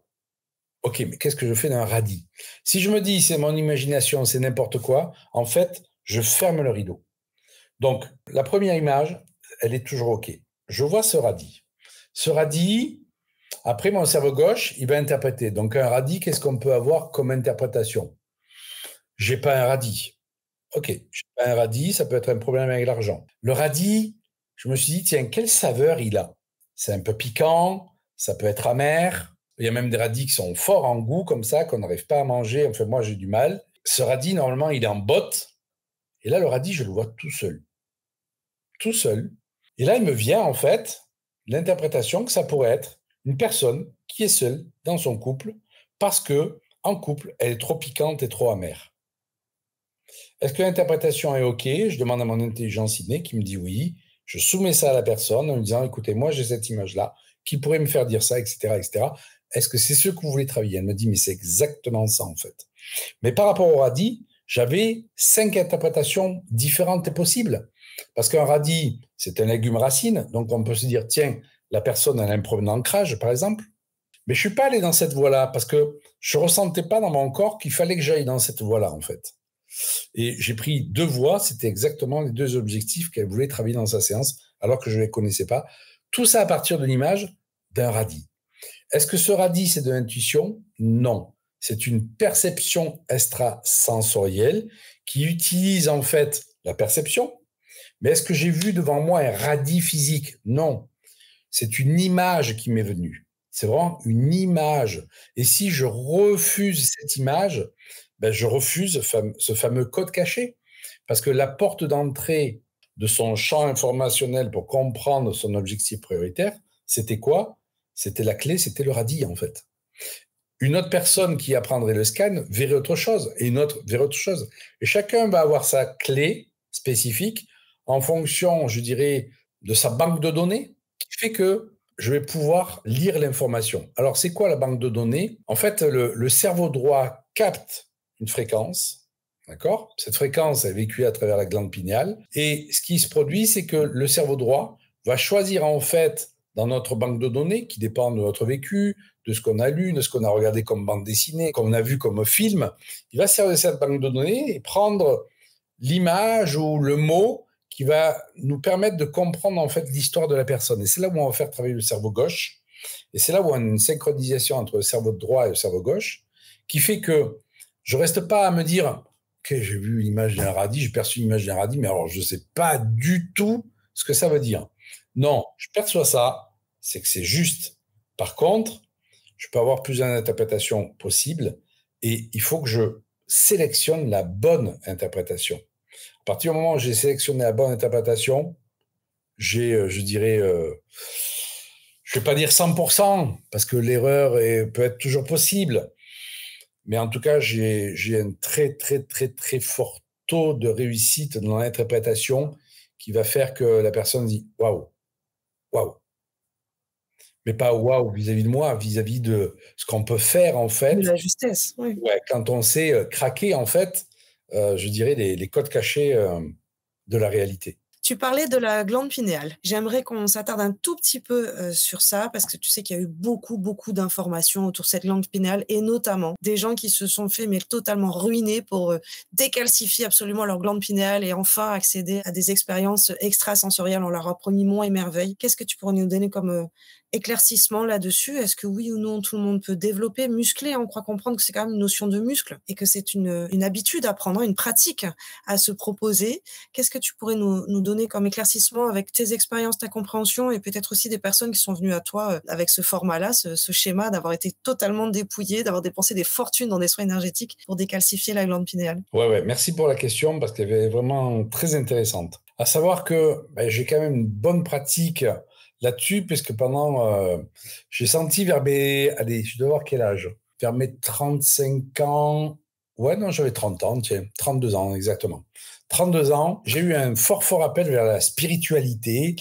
OK, mais qu'est-ce que je fais d'un radis? Si je me dis, c'est mon imagination, c'est n'importe quoi, en fait, je ferme le rideau. Donc, la première image, elle est toujours OK. Je vois ce radis. Ce radis, après, mon cerveau gauche, il va interpréter. Donc, un radis, qu'est-ce qu'on peut avoir comme interprétation? J'ai pas un radis. OK, j'ai pas un radis, ça peut être un problème avec l'argent. Le radis, je me suis dit, tiens, quelle saveur il a? C'est un peu piquant, ça peut être amer. Il y a même des radis qui sont forts en goût, comme ça, qu'on n'arrive pas à manger. Enfin, moi, j'ai du mal. Ce radis, normalement, il est en botte. Et là, le radis, je le vois tout seul. Tout seul. Et là, il me vient, en fait, l'interprétation que ça pourrait être une personne qui est seule dans son couple parce que, en couple, elle est trop piquante et trop amère. Est-ce que l'interprétation est OK? Je demande à mon intelligence innée qui me dit oui. Je soumets ça à la personne en me disant, écoutez, moi, j'ai cette image-là qui pourrait me faire dire ça, etc., etc. Est-ce que c'est ce que vous voulez travailler? Elle me dit, mais c'est exactement ça, en fait. Mais par rapport au radis, j'avais 5 interprétations différentes et possibles. Parce qu'un radis, c'est un légume racine. Donc, on peut se dire, tiens, la personne a un problème d'ancrage, par exemple. Mais je ne suis pas allé dans cette voie-là parce que je ne ressentais pas dans mon corps qu'il fallait que j'aille dans cette voie-là, en fait. Et j'ai pris 2 voies, c'était exactement les 2 objectifs qu'elle voulait travailler dans sa séance, alors que je ne les connaissais pas. Tout ça à partir de l'image d'un radis. Est-ce que ce radis, c'est de l'intuition? Non. C'est une perception extrasensorielle qui utilise en fait la perception. Mais est-ce que j'ai vu devant moi un radis physique? Non. C'est une image qui m'est venue. C'est vraiment une image. Et si je refuse cette image, je refuse ce fameux code caché. Parce que la porte d'entrée de son champ informationnel pour comprendre son objectif prioritaire, c'était quoi? C'était la clé, c'était le radis, en fait. Une autre personne qui apprendrait le scan verrait autre chose, et une autre verrait autre chose. Et chacun va avoir sa clé spécifique en fonction, je dirais, de sa banque de données, qui fait que je vais pouvoir lire l'information. Alors, c'est quoi la banque de données? En fait, le cerveau droit capte une fréquence, d'accord? Cette fréquence est véhiculée à travers la glande pinéale. Et ce qui se produit, c'est que le cerveau droit va choisir, en fait, dans notre banque de données, qui dépend de notre vécu, de ce qu'on a lu, de ce qu'on a regardé comme bande dessinée, qu'on a vu comme film, il va servir de cette banque de données et prendre l'image ou le mot qui va nous permettre de comprendre en fait l'histoire de la personne. Et c'est là où on va faire travailler le cerveau gauche. Et c'est là où on a une synchronisation entre le cerveau droit et le cerveau gauche qui fait que je ne reste pas à me dire que j'ai vu l'image d'un radis, j'ai perçu l'image d'un radis, mais alors je ne sais pas du tout ce que ça veut dire. Non, je perçois ça, c'est que c'est juste. Par contre, je peux avoir plusieurs interprétations possibles et il faut que je sélectionne la bonne interprétation. À partir du moment où j'ai sélectionné la bonne interprétation, j'ai, je dirais, je ne vais pas dire 100%, parce que l'erreur peut être toujours possible, mais en tout cas, j'ai un très, très, très, très fort taux de réussite dans l'interprétation qui va faire que la personne dit « waouh, waouh ». Mais pas waouh vis-à-vis de moi, vis-à-vis de ce qu'on peut faire en fait. De la justesse, oui. Ouais, quand on sait craquer en fait, je dirais les codes cachés de la réalité. Tu parlais de la glande pinéale. J'aimerais qu'on s'attarde un tout petit peu sur ça parce que tu sais qu'il y a eu beaucoup, beaucoup d'informations autour de cette glande pinéale et notamment des gens qui se sont fait mais totalement ruiner pour décalcifier absolument leur glande pinéale et enfin accéder à des expériences extrasensorielles. On leur a promis monts et merveilles. Qu'est-ce que tu pourrais nous donner comme éclaircissement là-dessus? Est-ce que oui ou non tout le monde peut développer, muscler? On croit comprendre que c'est quand même une notion de muscle et que c'est une habitude à prendre, une pratique à se proposer. Qu'est-ce que tu pourrais nous donner comme éclaircissement avec tes expériences, ta compréhension et peut-être aussi des personnes qui sont venues à toi avec ce format-là, ce schéma d'avoir été totalement dépouillé, d'avoir dépensé des fortunes dans des soins énergétiques pour décalcifier la glande pinéale? Ouais, merci pour la question parce qu'elle est vraiment très intéressante. À savoir que j'ai quand même une bonne pratique là-dessus puisque pendant, j'ai senti allez, je dois voir quel âge, vers mes 35 ans, ouais, non, j'avais 30 ans, tiens, 32 ans exactement. 32 ans, j'ai eu un fort appel vers la spiritualité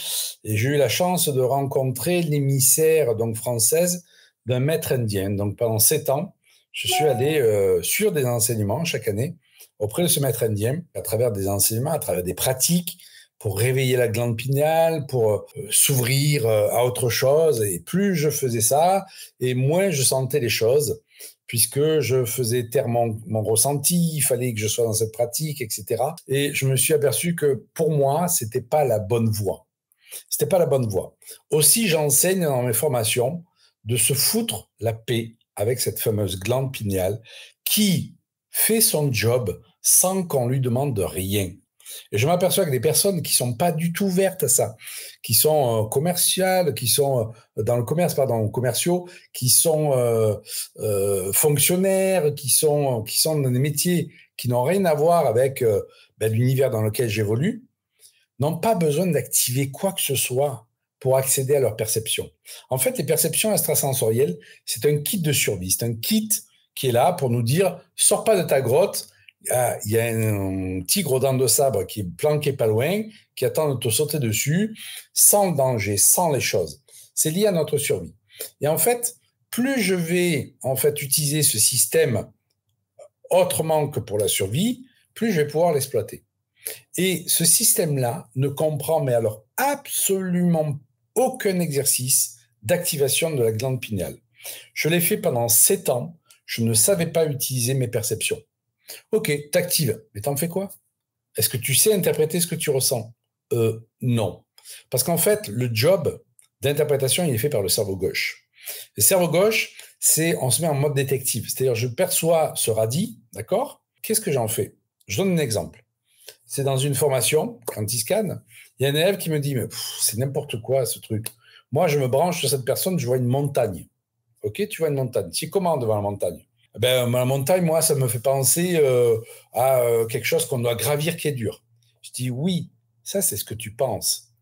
et j'ai eu la chance de rencontrer l'émissaire donc française d'un maître indien. Donc pendant 7 ans, je suis allé sur des enseignements chaque année auprès de ce maître indien, à travers des enseignements, à travers des pratiques pour réveiller la glande pinéale, pour s'ouvrir à autre chose. Et plus je faisais ça, et moins je sentais les choses, puisque je faisais taire mon ressenti, il fallait que je sois dans cette pratique, etc. Et je me suis aperçu que pour moi, c'était pas la bonne voie. C'était pas la bonne voie. Aussi, j'enseigne dans mes formations de se foutre la paix avec cette fameuse glande pinéale qui fait son job sans qu'on lui demande de rien. Et je m'aperçois que des personnes qui sont pas du tout ouvertes à ça, qui sont commerciales, qui sont dans le commerce, pardon, commerciaux, qui sont fonctionnaires, qui sont dans des métiers qui n'ont rien à voir avec l'univers dans lequel j'évolue, n'ont pas besoin d'activer quoi que ce soit pour accéder à leur perception. En fait, les perceptions extrasensorielles, c'est un kit de survie, c'est un kit qui est là pour nous dire « sors pas de ta grotte ». Il y a un tigre aux dents de sabre qui est planqué pas loin, qui attend de te sauter dessus, sans danger, sans les choses. C'est lié à notre survie. Et en fait, plus je vais en fait utiliser ce système autrement que pour la survie, plus je vais pouvoir l'exploiter. Et ce système-là ne comprend, mais alors absolument aucun exercice d'activation de la glande pinéale. Je l'ai fait pendant 7 ans, je ne savais pas utiliser mes perceptions. Ok, t'actives, mais t'en fais quoi? Est-ce que tu sais interpréter ce que tu ressens? Non. Parce qu'en fait, le job d'interprétation, il est fait par le cerveau gauche. Le cerveau gauche, on se met en mode détective. C'est-à-dire, je perçois ce radis, d'accord? Qu'est-ce que j'en fais? Je donne un exemple. C'est dans une formation, quand il scanne, il y a un élève qui me dit, mais c'est n'importe quoi ce truc. Moi, je me branche sur cette personne, je vois une montagne. Ok, tu vois une montagne. Tu es comment devant la montagne? La montagne, moi, ça me fait penser à quelque chose qu'on doit gravir qui est dur. Je dis oui, ça c'est ce que tu penses.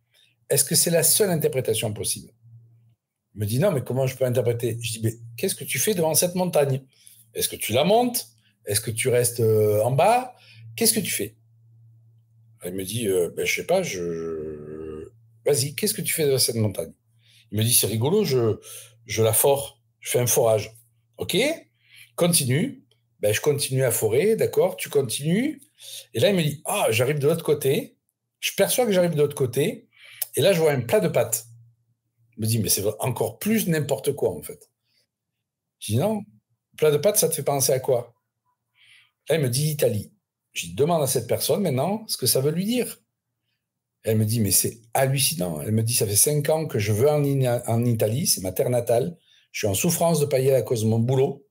Est-ce que c'est la seule interprétation possible? Il me dit, non, mais comment je peux interpréter? Je dis, mais qu'est-ce que tu fais devant cette montagne? Est-ce que tu la montes? Est-ce que tu restes en bas? Qu'est-ce que tu fais? Il me dit, ben, je sais pas, vas-y, qu'est-ce que tu fais devant cette montagne? Il me dit, c'est rigolo, je la fore, je fais un forage. Ok, continue. Ben, je continue à forer, d'accord, tu continues. Et là, il me dit, ah, j'arrive de l'autre côté. Je perçois que j'arrive de l'autre côté. Et là, je vois un plat de pâtes. Il me dit, mais c'est encore plus n'importe quoi, en fait. Je dis, non, plat de pâtes, ça te fait penser à quoi? Là, il me dit Italie. Je demande à cette personne maintenant ce que ça veut lui dire. Elle me dit, mais c'est hallucinant. Elle me dit, ça fait 5 ans que je veux en Italie, c'est ma terre natale. Je suis en souffrance de payer à cause de mon boulot.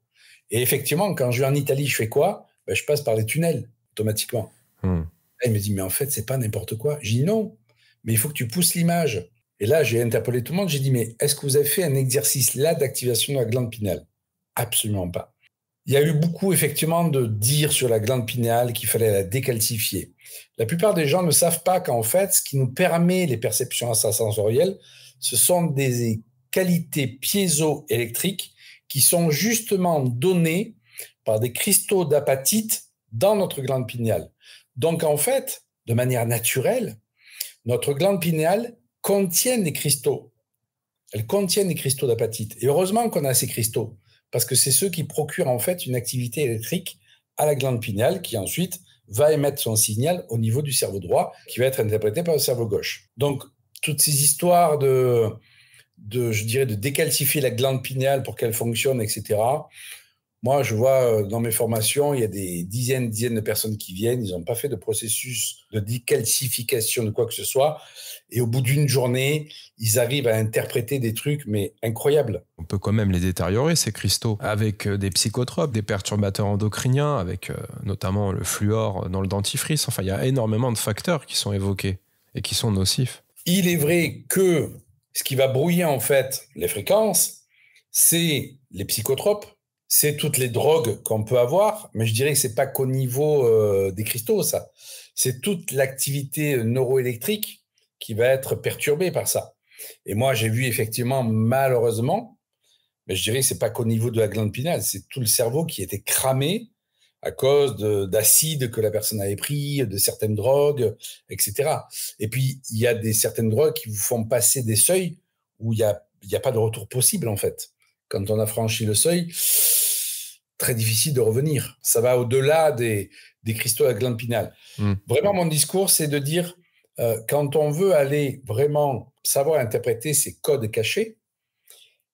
Et effectivement, quand je vais en Italie, je fais quoi? Ben, je passe par les tunnels, automatiquement. Elle me dit, mais en fait, c'est pas n'importe quoi. Je dis, non, mais il faut que tu pousses l'image. Et là, j'ai interpellé tout le monde. J'ai dit, mais est-ce que vous avez fait un exercice là d'activation de la glande pinéale? Absolument pas. Il y a eu beaucoup, effectivement, de dire sur la glande pinéale qu'il fallait la décalcifier. La plupart des gens ne savent pas qu'en fait, ce qui nous permet les perceptions extrasensorielles, ce sont des qualités piézoélectriques qui sont justement données par des cristaux d'apatite dans notre glande pinéale. Donc, en fait, de manière naturelle, notre glande pinéale contient des cristaux. Elle contient des cristaux d'apatite. Et heureusement qu'on a ces cristaux, parce que c'est ceux qui procurent en fait une activité électrique à la glande pinéale qui ensuite va émettre son signal au niveau du cerveau droit qui va être interprété par le cerveau gauche. Donc, toutes ces histoires je dirais, de décalcifier la glande pinéale pour qu'elle fonctionne, etc. Moi, je vois dans mes formations, il y a des dizaines de personnes qui viennent, ils n'ont pas fait de processus de décalcification de quoi que ce soit. Et au bout d'une journée, ils arrivent à interpréter des trucs, mais incroyables. On peut quand même les détériorer, ces cristaux, avec des psychotropes, des perturbateurs endocriniens, avec notamment le fluor dans le dentifrice. Enfin, il y a énormément de facteurs qui sont évoqués et qui sont nocifs. Il est vrai que ce qui va brouiller en fait les fréquences, c'est les psychotropes, c'est toutes les drogues qu'on peut avoir, mais je dirais que c'est pas qu'au niveau des cristaux, ça. C'est toute l'activité neuroélectrique qui va être perturbée par ça. Et moi, j'ai vu effectivement, malheureusement, mais je dirais que c'est pas qu'au niveau de la glande pinéale, c'est tout le cerveau qui était cramé à cause d'acides que la personne avait pris, de certaines drogues, etc. Et puis, il y a certaines drogues qui vous font passer des seuils où il y a pas de retour possible, en fait. Quand on a franchi le seuil, très difficile de revenir. Ça va au-delà des cristaux à la glande pinéale. Vraiment, mon discours, c'est de dire, quand on veut aller vraiment savoir interpréter ces codes cachés,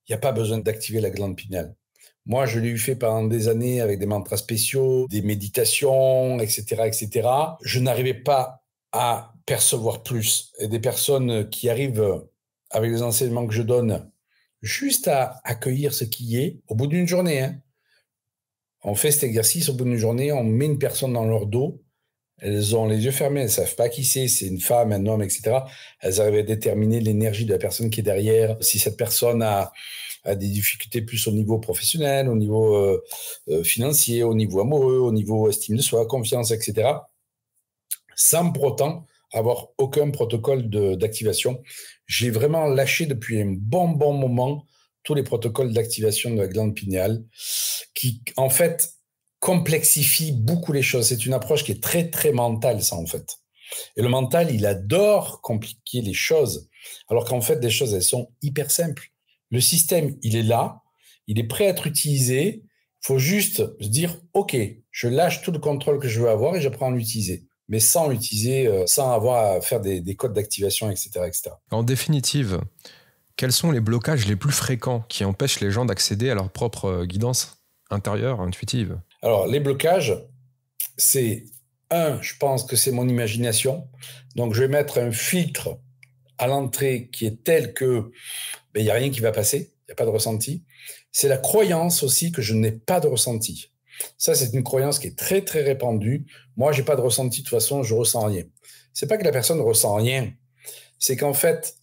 il n'y a pas besoin d'activer la glande pinéale. Moi, je l'ai eu fait pendant des années avec des mantras spéciaux, des méditations, etc., etc. Je n'arrivais pas à percevoir plus. Et des personnes qui arrivent avec les enseignements que je donne, juste à accueillir ce qui est, au bout d'une journée. Hein. On fait cet exercice, au bout d'une journée, on met une personne dans leur dos, elles ont les yeux fermés, elles ne savent pas qui c'est une femme, un homme, etc. Elles arrivent à déterminer l'énergie de la personne qui est derrière. Si cette personne a des difficultés plus au niveau professionnel, au niveau financier, au niveau amoureux, au niveau estime de soi, confiance, etc. Sans pour autant avoir aucun protocole d'activation. J'ai vraiment lâché depuis un bon moment tous les protocoles d'activation de la glande pinéale qui, en fait, complexifient beaucoup les choses. C'est une approche qui est très, très mentale, ça, en fait. Et le mental, il adore compliquer les choses, alors qu'en fait, les choses, elles sont hyper simples. Le système, il est là, il est prêt à être utilisé. Il faut juste se dire, OK, je lâche tout le contrôle que je veux avoir et j'apprends à l'utiliser. Mais sans l'utiliser, sans avoir à faire des codes d'activation, etc., etc. En définitive, quels sont les blocages les plus fréquents qui empêchent les gens d'accéder à leur propre guidance intérieure, intuitive? Alors, les blocages, c'est je pense que c'est mon imagination. Donc, je vais mettre un filtre à l'entrée qui est tel que il n'y a rien qui va passer, il n'y a pas de ressenti. C'est la croyance aussi que je n'ai pas de ressenti. Ça, c'est une croyance qui est très, très répandue. Moi, je n'ai pas de ressenti, de toute façon, je ne ressens rien. Ce n'est pas que la personne ne ressent rien, c'est qu'en fait,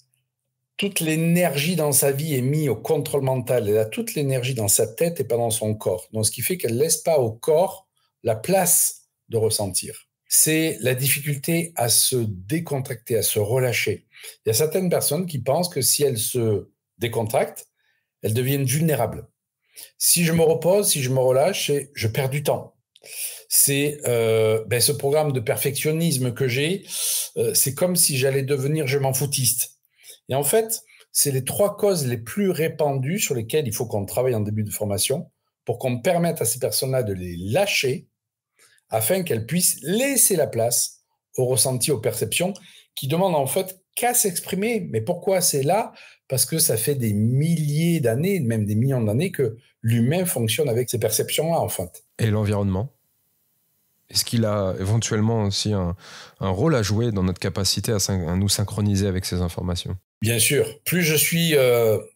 toute l'énergie dans sa vie est mise au contrôle mental. Elle a toute l'énergie dans sa tête et pas dans son corps. Donc, ce qui fait qu'elle ne laisse pas au corps la place de ressentir. C'est la difficulté à se décontracter, à se relâcher. Il y a certaines personnes qui pensent que si elles se décontractent, elles deviennent vulnérables. Si je me repose, si je me relâche, je perds du temps. C'est ce programme de perfectionnisme que j'ai, c'est comme si j'allais devenir je m'en foutiste. Et en fait, c'est les 3 causes les plus répandues sur lesquelles il faut qu'on travaille en début de formation pour qu'on permette à ces personnes-là de les lâcher afin qu'elles puissent laisser la place aux ressentis, aux perceptions qui demandent en fait qu'à s'exprimer. Mais pourquoi c'est là? Parce que ça fait des milliers d'années, même des millions d'années que l'humain fonctionne avec ces perceptions-là en fait. Et l'environnement? Est-ce qu'il a éventuellement aussi un rôle à jouer dans notre capacité à nous synchroniser avec ces informations? Bien sûr. Plus je suis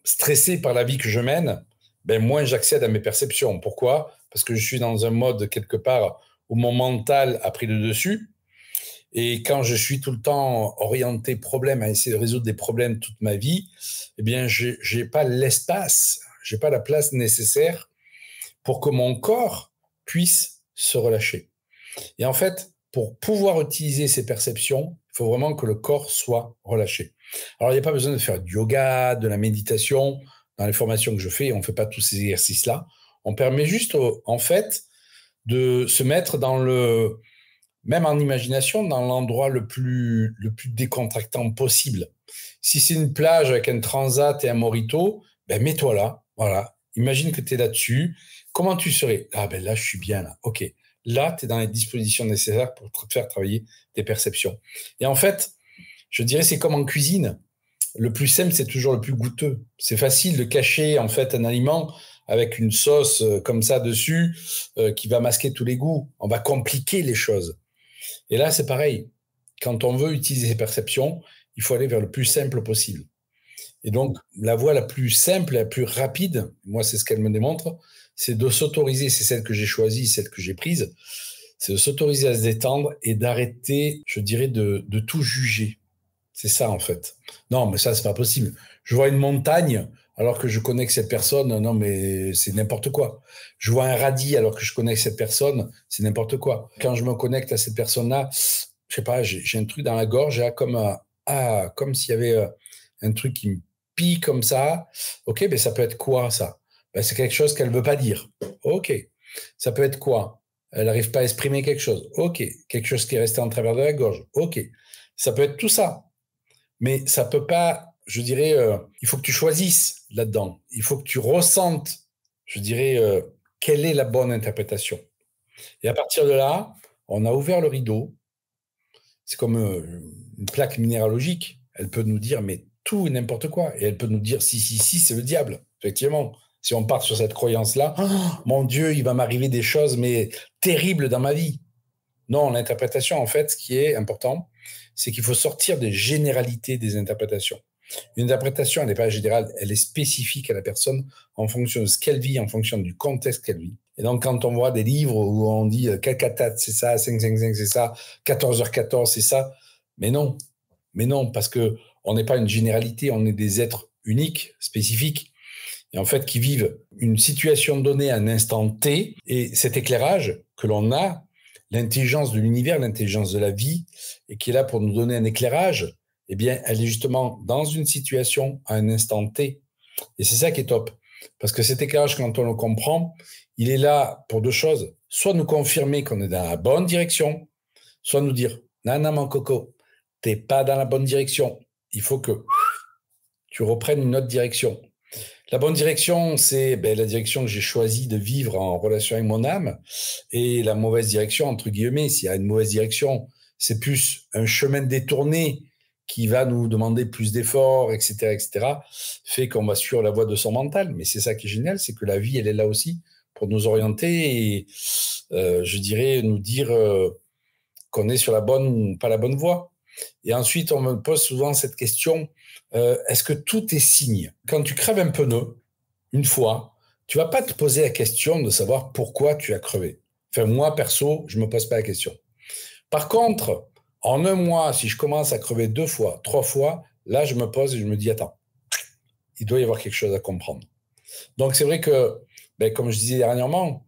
stressé par la vie que je mène, moins j'accède à mes perceptions. Pourquoi? Parce que je suis dans un mode quelque part où mon mental a pris le dessus. Et quand je suis tout le temps orienté problème, à essayer de résoudre des problèmes toute ma vie, j'ai pas l'espace, j'ai pas la place nécessaire pour que mon corps puisse se relâcher. Et en fait, pour pouvoir utiliser ces perceptions, il faut vraiment que le corps soit relâché. Alors, il n'y a pas besoin de faire du yoga, de la méditation. Dans les formations que je fais, on ne fait pas tous ces exercices-là. On permet juste, en fait, de se mettre même en imagination, dans l'endroit le plus décontractant possible. Si c'est une plage avec un transat et un mojito, mets-toi là, voilà. Imagine que tu es là-dessus. Comment tu serais? Là, je suis bien là. OK. Là, tu es dans les dispositions nécessaires pour te faire travailler tes perceptions. Et en fait, je dirais, c'est comme en cuisine. Le plus simple, c'est toujours le plus goûteux. C'est facile de cacher, en fait, un aliment avec une sauce comme ça dessus qui va masquer tous les goûts. On va compliquer les choses. Et là, c'est pareil. Quand on veut utiliser ses perceptions, il faut aller vers le plus simple possible. Et donc, la voie la plus simple, la plus rapide, moi, c'est ce qu'elle me démontre, c'est de s'autoriser, c'est celle que j'ai choisie, celle que j'ai prise, c'est de s'autoriser à se détendre et d'arrêter, je dirais, de tout juger. C'est ça, en fait. Non, mais ça, c'est pas possible. Je vois une montagne alors que je connais que cette personne, non, mais c'est n'importe quoi. Je vois un radis alors que je connais que cette personne, c'est n'importe quoi. Quand je me connecte à cette personne-là, je sais pas, j'ai un truc dans la gorge, là, comme s'il y avait un truc qui me pique comme ça. OK, ça peut être quoi, ça? C'est quelque chose qu'elle veut pas dire. OK. Ça peut être quoi? Elle n'arrive pas à exprimer quelque chose. OK. Quelque chose qui est resté en travers de la gorge. OK. Ça peut être tout ça. Mais ça peut pas, je dirais, il faut que tu choisisses là-dedans. Il faut que tu ressentes, je dirais, quelle est la bonne interprétation. Et à partir de là, on a ouvert le rideau. C'est comme une plaque minéralogique. Elle peut nous dire, mais tout et n'importe quoi. Et elle peut nous dire, si, c'est le diable. Effectivement, si on part sur cette croyance-là, mon Dieu, il va m'arriver des choses, mais terribles dans ma vie. Non, l'interprétation, en fait, ce qui est important, c'est qu'il faut sortir des généralités des interprétations. Une interprétation, elle n'est pas générale, elle est spécifique à la personne en fonction de ce qu'elle vit, en fonction du contexte qu'elle vit. Et donc, quand on voit des livres où on dit 4-4-4, c'est ça, 5-5-5, c'est ça, 14h14, c'est ça, mais non, parce qu'on n'est pas une généralité, on est des êtres uniques, spécifiques, et en fait, qui vivent une situation donnée à un instant T, et cet éclairage que l'on a, l'intelligence de l'univers, l'intelligence de la vie, et qui est là pour nous donner un éclairage, elle est justement dans une situation à un instant T. Et c'est ça qui est top. Parce que cet éclairage, quand on le comprend, il est là pour 2 choses. Soit nous confirmer qu'on est dans la bonne direction, soit nous dire, non, mon coco, t'es pas dans la bonne direction. Il faut que tu reprennes une autre direction. La bonne direction, c'est la direction que j'ai choisi de vivre en relation avec mon âme. Et la mauvaise direction, entre guillemets, s'il y a une mauvaise direction, c'est plus un chemin détourné qui va nous demander plus d'efforts, etc., fait qu'on va suivre la voie de son mental. Mais c'est ça qui est génial, c'est que la vie, elle est là aussi pour nous orienter et, je dirais, nous dire qu'on est sur la bonne ou pas la bonne voie. Et ensuite, on me pose souvent cette question, est-ce que tout est signe? Quand tu crèves un pneu, une fois, tu vas pas te poser la question de savoir pourquoi tu as crevé. Enfin, moi, perso, je me pose pas la question. Par contre, en un mois, si je commence à crever 2 fois, 3 fois, là, je me pose et je me dis, attends, il doit y avoir quelque chose à comprendre. Donc, c'est vrai que, comme je disais dernièrement,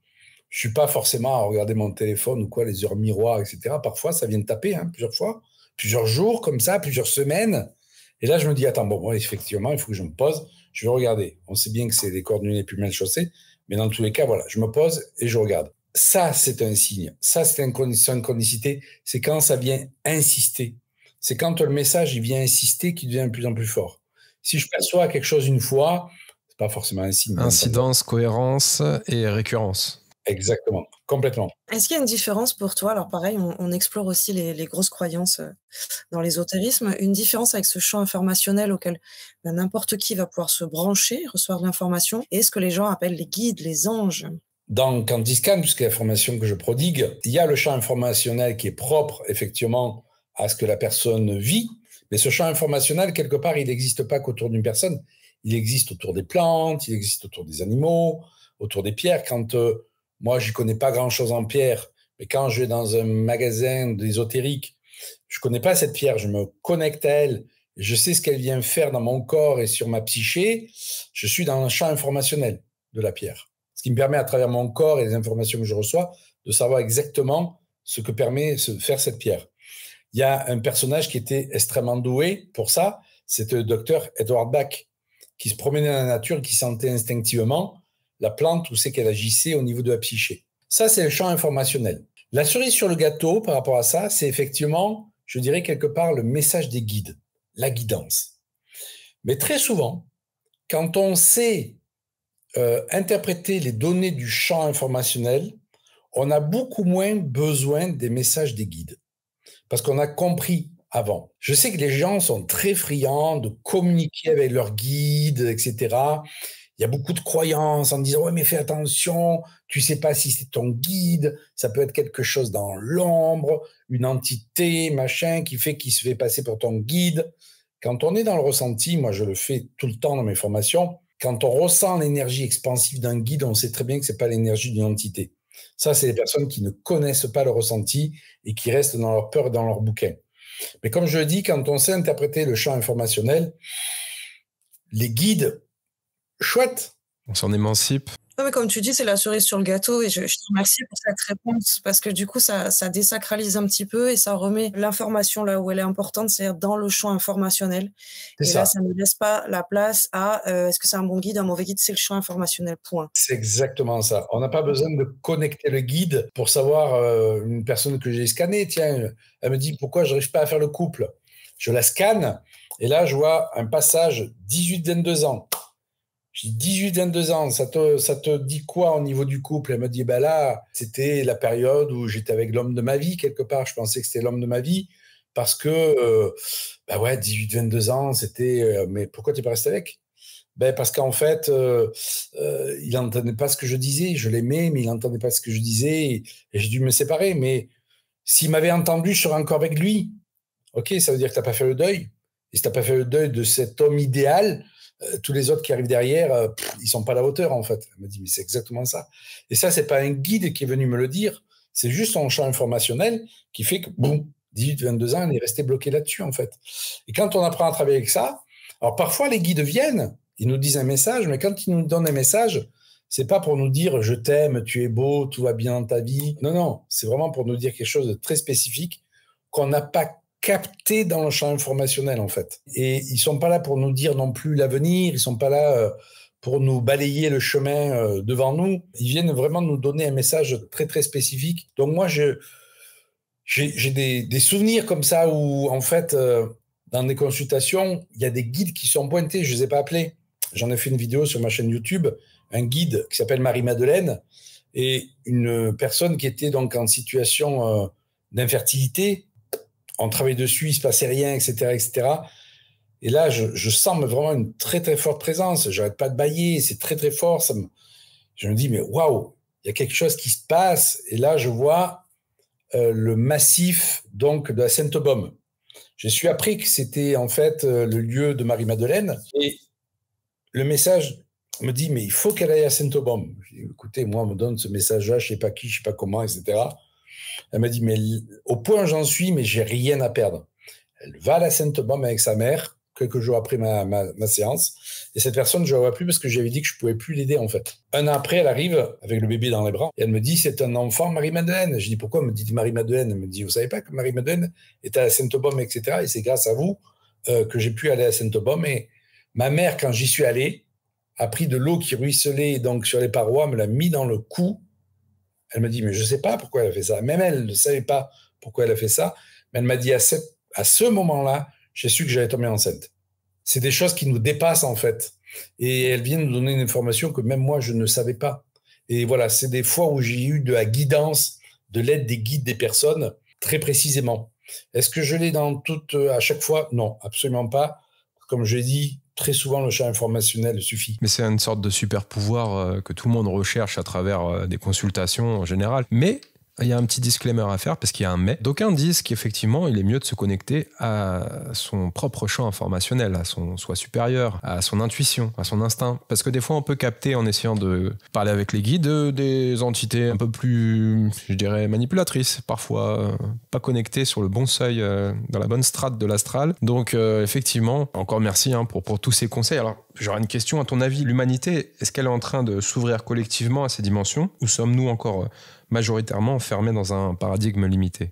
je suis pas forcément à regarder mon téléphone ou quoi, les heures miroirs, etc. Parfois, ça vient de taper, plusieurs fois, plusieurs jours comme ça, plusieurs semaines. Et là, je me dis, attends, bon, effectivement, il faut que je me pose, je vais regarder. On sait bien que c'est les cordonniers les plus mal chaussés, mais dans tous les cas, voilà, je me pose et je regarde. Ça, c'est un signe. Ça, c'est une synchronicité. C'est quand ça vient insister. C'est quand le message, il vient insister qu'il devient de plus en plus fort. Si je perçois quelque chose une fois, c'est pas forcément un signe. Incidence, cohérence et récurrence. Exactement, complètement. Est-ce qu'il y a une différence pour toi? Alors pareil, on explore aussi les grosses croyances dans l'ésotérisme. Une différence avec ce champ informationnel auquel n'importe qui va pouvoir se brancher, recevoir de l'information, et ce que les gens appellent les guides, les anges. Dans Quantiscan, puisque la formation que je prodigue, il y a le champ informationnel qui est propre, effectivement, à ce que la personne vit. Mais ce champ informationnel, quelque part, il n'existe pas qu'autour d'une personne. Il existe autour des plantes, il existe autour des animaux, autour des pierres. Quand moi, je ne connais pas grand-chose en pierre, mais quand je vais dans un magasin d'ésotérique, je ne connais pas cette pierre, je me connecte à elle, je sais ce qu'elle vient faire dans mon corps et sur ma psyché, je suis dans le champ informationnel de la pierre. Ce qui me permet, à travers mon corps et les informations que je reçois, de savoir exactement ce que permet de faire cette pierre. Il y a un personnage qui était extrêmement doué pour ça, c'était le docteur Edward Bach, qui se promenait dans la nature et qui sentait instinctivement la plante où c'est qu'elle agissait au niveau de la psyché. Ça, c'est le champ informationnel. La cerise sur le gâteau, par rapport à ça, c'est effectivement, je dirais quelque part, le message des guides, la guidance. Mais très souvent, quand on sait interpréter les données du champ informationnel, on a beaucoup moins besoin des messages des guides. Parce qu'on a compris avant. Je sais que les gens sont très friands de communiquer avec leurs guides, etc. Il y a beaucoup de croyances en disant « Ouais, mais fais attention, tu sais pas si c'est ton guide, ça peut être quelque chose dans l'ombre, une entité, machin, qui se fait passer pour ton guide. » Quand on est dans le ressenti, moi je le fais tout le temps dans mes formations, quand on ressent l'énergie expansive d'un guide, on sait très bien que c'est pas l'énergie d'une entité. Ça, c'est les personnes qui ne connaissent pas le ressenti et qui restent dans leur peur et dans leur bouquin. Mais comme je le dis, quand on sait interpréter le champ informationnel, les guides, chouette. On s'en émancipe. Non, mais comme tu dis, c'est la cerise sur le gâteau et je te remercie pour cette réponse parce que du coup, ça désacralise un petit peu et ça remet l'information là où elle est importante, c'est-à-dire dans le champ informationnel. Et là, ça ne laisse pas la place à est-ce que c'est un bon guide, un mauvais guide, c'est le champ informationnel, point. C'est exactement ça. On n'a pas besoin de connecter le guide pour savoir une personne que j'ai scannée. Tiens, elle me dit pourquoi je n'arrive pas à faire le couple. Je la scanne et là, je vois un passage 18-22 ans. J'ai 18-22 ans, ça te dit quoi au niveau du couple? Elle me dit, ben là, c'était la période où j'étais avec l'homme de ma vie, quelque part. Je pensais que c'était l'homme de ma vie parce que, ben ouais, 18-22 ans, c'était, mais pourquoi tu n'es pas resté avec? Ben parce qu'en fait, il n'entendait pas ce que je disais. Je l'aimais, mais il n'entendait pas ce que je disais et j'ai dû me séparer. Mais s'il m'avait entendu, je serais encore avec lui. Ok, ça veut dire que tu n'as pas fait le deuil. Et si tu n'as pas fait le deuil de cet homme idéal, tous les autres qui arrivent derrière, ils sont pas à la hauteur, en fait. Elle me dit, mais c'est exactement ça. Et ça, c'est pas un guide qui est venu me le dire, c'est juste un champ informationnel qui fait que, boum, 18-22 ans, on est resté bloqué là-dessus, en fait. Et quand on apprend à travailler avec ça, alors parfois, les guides viennent, ils nous disent un message, mais quand ils nous donnent un message, c'est pas pour nous dire, je t'aime, tu es beau, tout va bien dans ta vie. Non, non, c'est vraiment pour nous dire quelque chose de très spécifique qu'on n'a pas capté dans le champ informationnel, en fait. Et ils sont pas là pour nous dire non plus l'avenir, ils sont pas là pour nous balayer le chemin devant nous. Ils viennent vraiment nous donner un message très, très spécifique. Donc moi, j'ai des souvenirs comme ça où, en fait, dans des consultations, il y a des guides qui sont pointés, je les ai pas appelés. J'en ai fait une vidéo sur ma chaîne YouTube, un guide qui s'appelle Marie-Madeleine et une personne qui était donc en situation d'infertilité. On travaillait dessus, il se passait rien, etc., etc. Et là, je sens vraiment une très, très forte présence. J'arrête pas de bâiller, c'est très, très fort. Je me dis, mais waouh, il y a quelque chose qui se passe. Et là, je vois le massif donc de la Sainte-Baume. Je suis appris que c'était en fait le lieu de Marie-Madeleine. Et le message me dit, mais il faut qu'elle aille à Sainte-Baume. Je dis, écoutez, moi, on me donne ce message-là, je sais pas qui, je sais pas comment, etc. Elle m'a dit, mais au point où j'en suis, mais j'ai rien à perdre. Elle va à la Sainte-Baume avec sa mère, quelques jours après ma séance. Et cette personne, je ne la vois plus parce que j'avais dit que je ne pouvais plus l'aider, en fait. Un an après, elle arrive avec le bébé dans les bras et elle me dit, c'est un enfant Marie-Madeleine. Je dis, pourquoi elle me dit Marie-Madeleine? Elle me dit, vous savez pas que Marie-Madeleine est à la Sainte-Baume, etc. Et c'est grâce à vous que j'ai pu aller à Saint-Aubin, mais ma mère, quand j'y suis allé, a pris de l'eau qui ruisselait donc sur les parois, me l'a mis dans le cou. Elle me dit, mais je ne sais pas pourquoi elle a fait ça. Même elle ne savait pas pourquoi elle a fait ça. Mais elle m'a dit, à ce moment-là, j'ai su que j'allais tomber enceinte. C'est des choses qui nous dépassent, en fait. Et elle vient nous donner une information que même moi, je ne savais pas. Et voilà, c'est des fois où j'ai eu de la guidance, de l'aide des guides des personnes, très précisément. Est-ce que je l'ai à chaque fois? Non, absolument pas. Comme je l'ai dit, très souvent, le champ informationnel suffit. Mais c'est une sorte de super pouvoir que tout le monde recherche à travers des consultations en général. Mais il y a un petit disclaimer à faire parce qu'il y a un mais. D'aucuns disent qu'effectivement, il est mieux de se connecter à son propre champ informationnel, à son soi supérieur, à son intuition, à son instinct. Parce que des fois, on peut capter en essayant de parler avec les guides des entités un peu plus, je dirais, manipulatrices, parfois pas connectées sur le bon seuil, dans la bonne strate de l'astral. Donc, effectivement, encore merci pour tous ces conseils. Alors, j'aurais une question. À ton avis, l'humanité, est-ce qu'elle est en train de s'ouvrir collectivement à ces dimensions ou sommes-nous encore majoritairement enfermés dans un paradigme limité?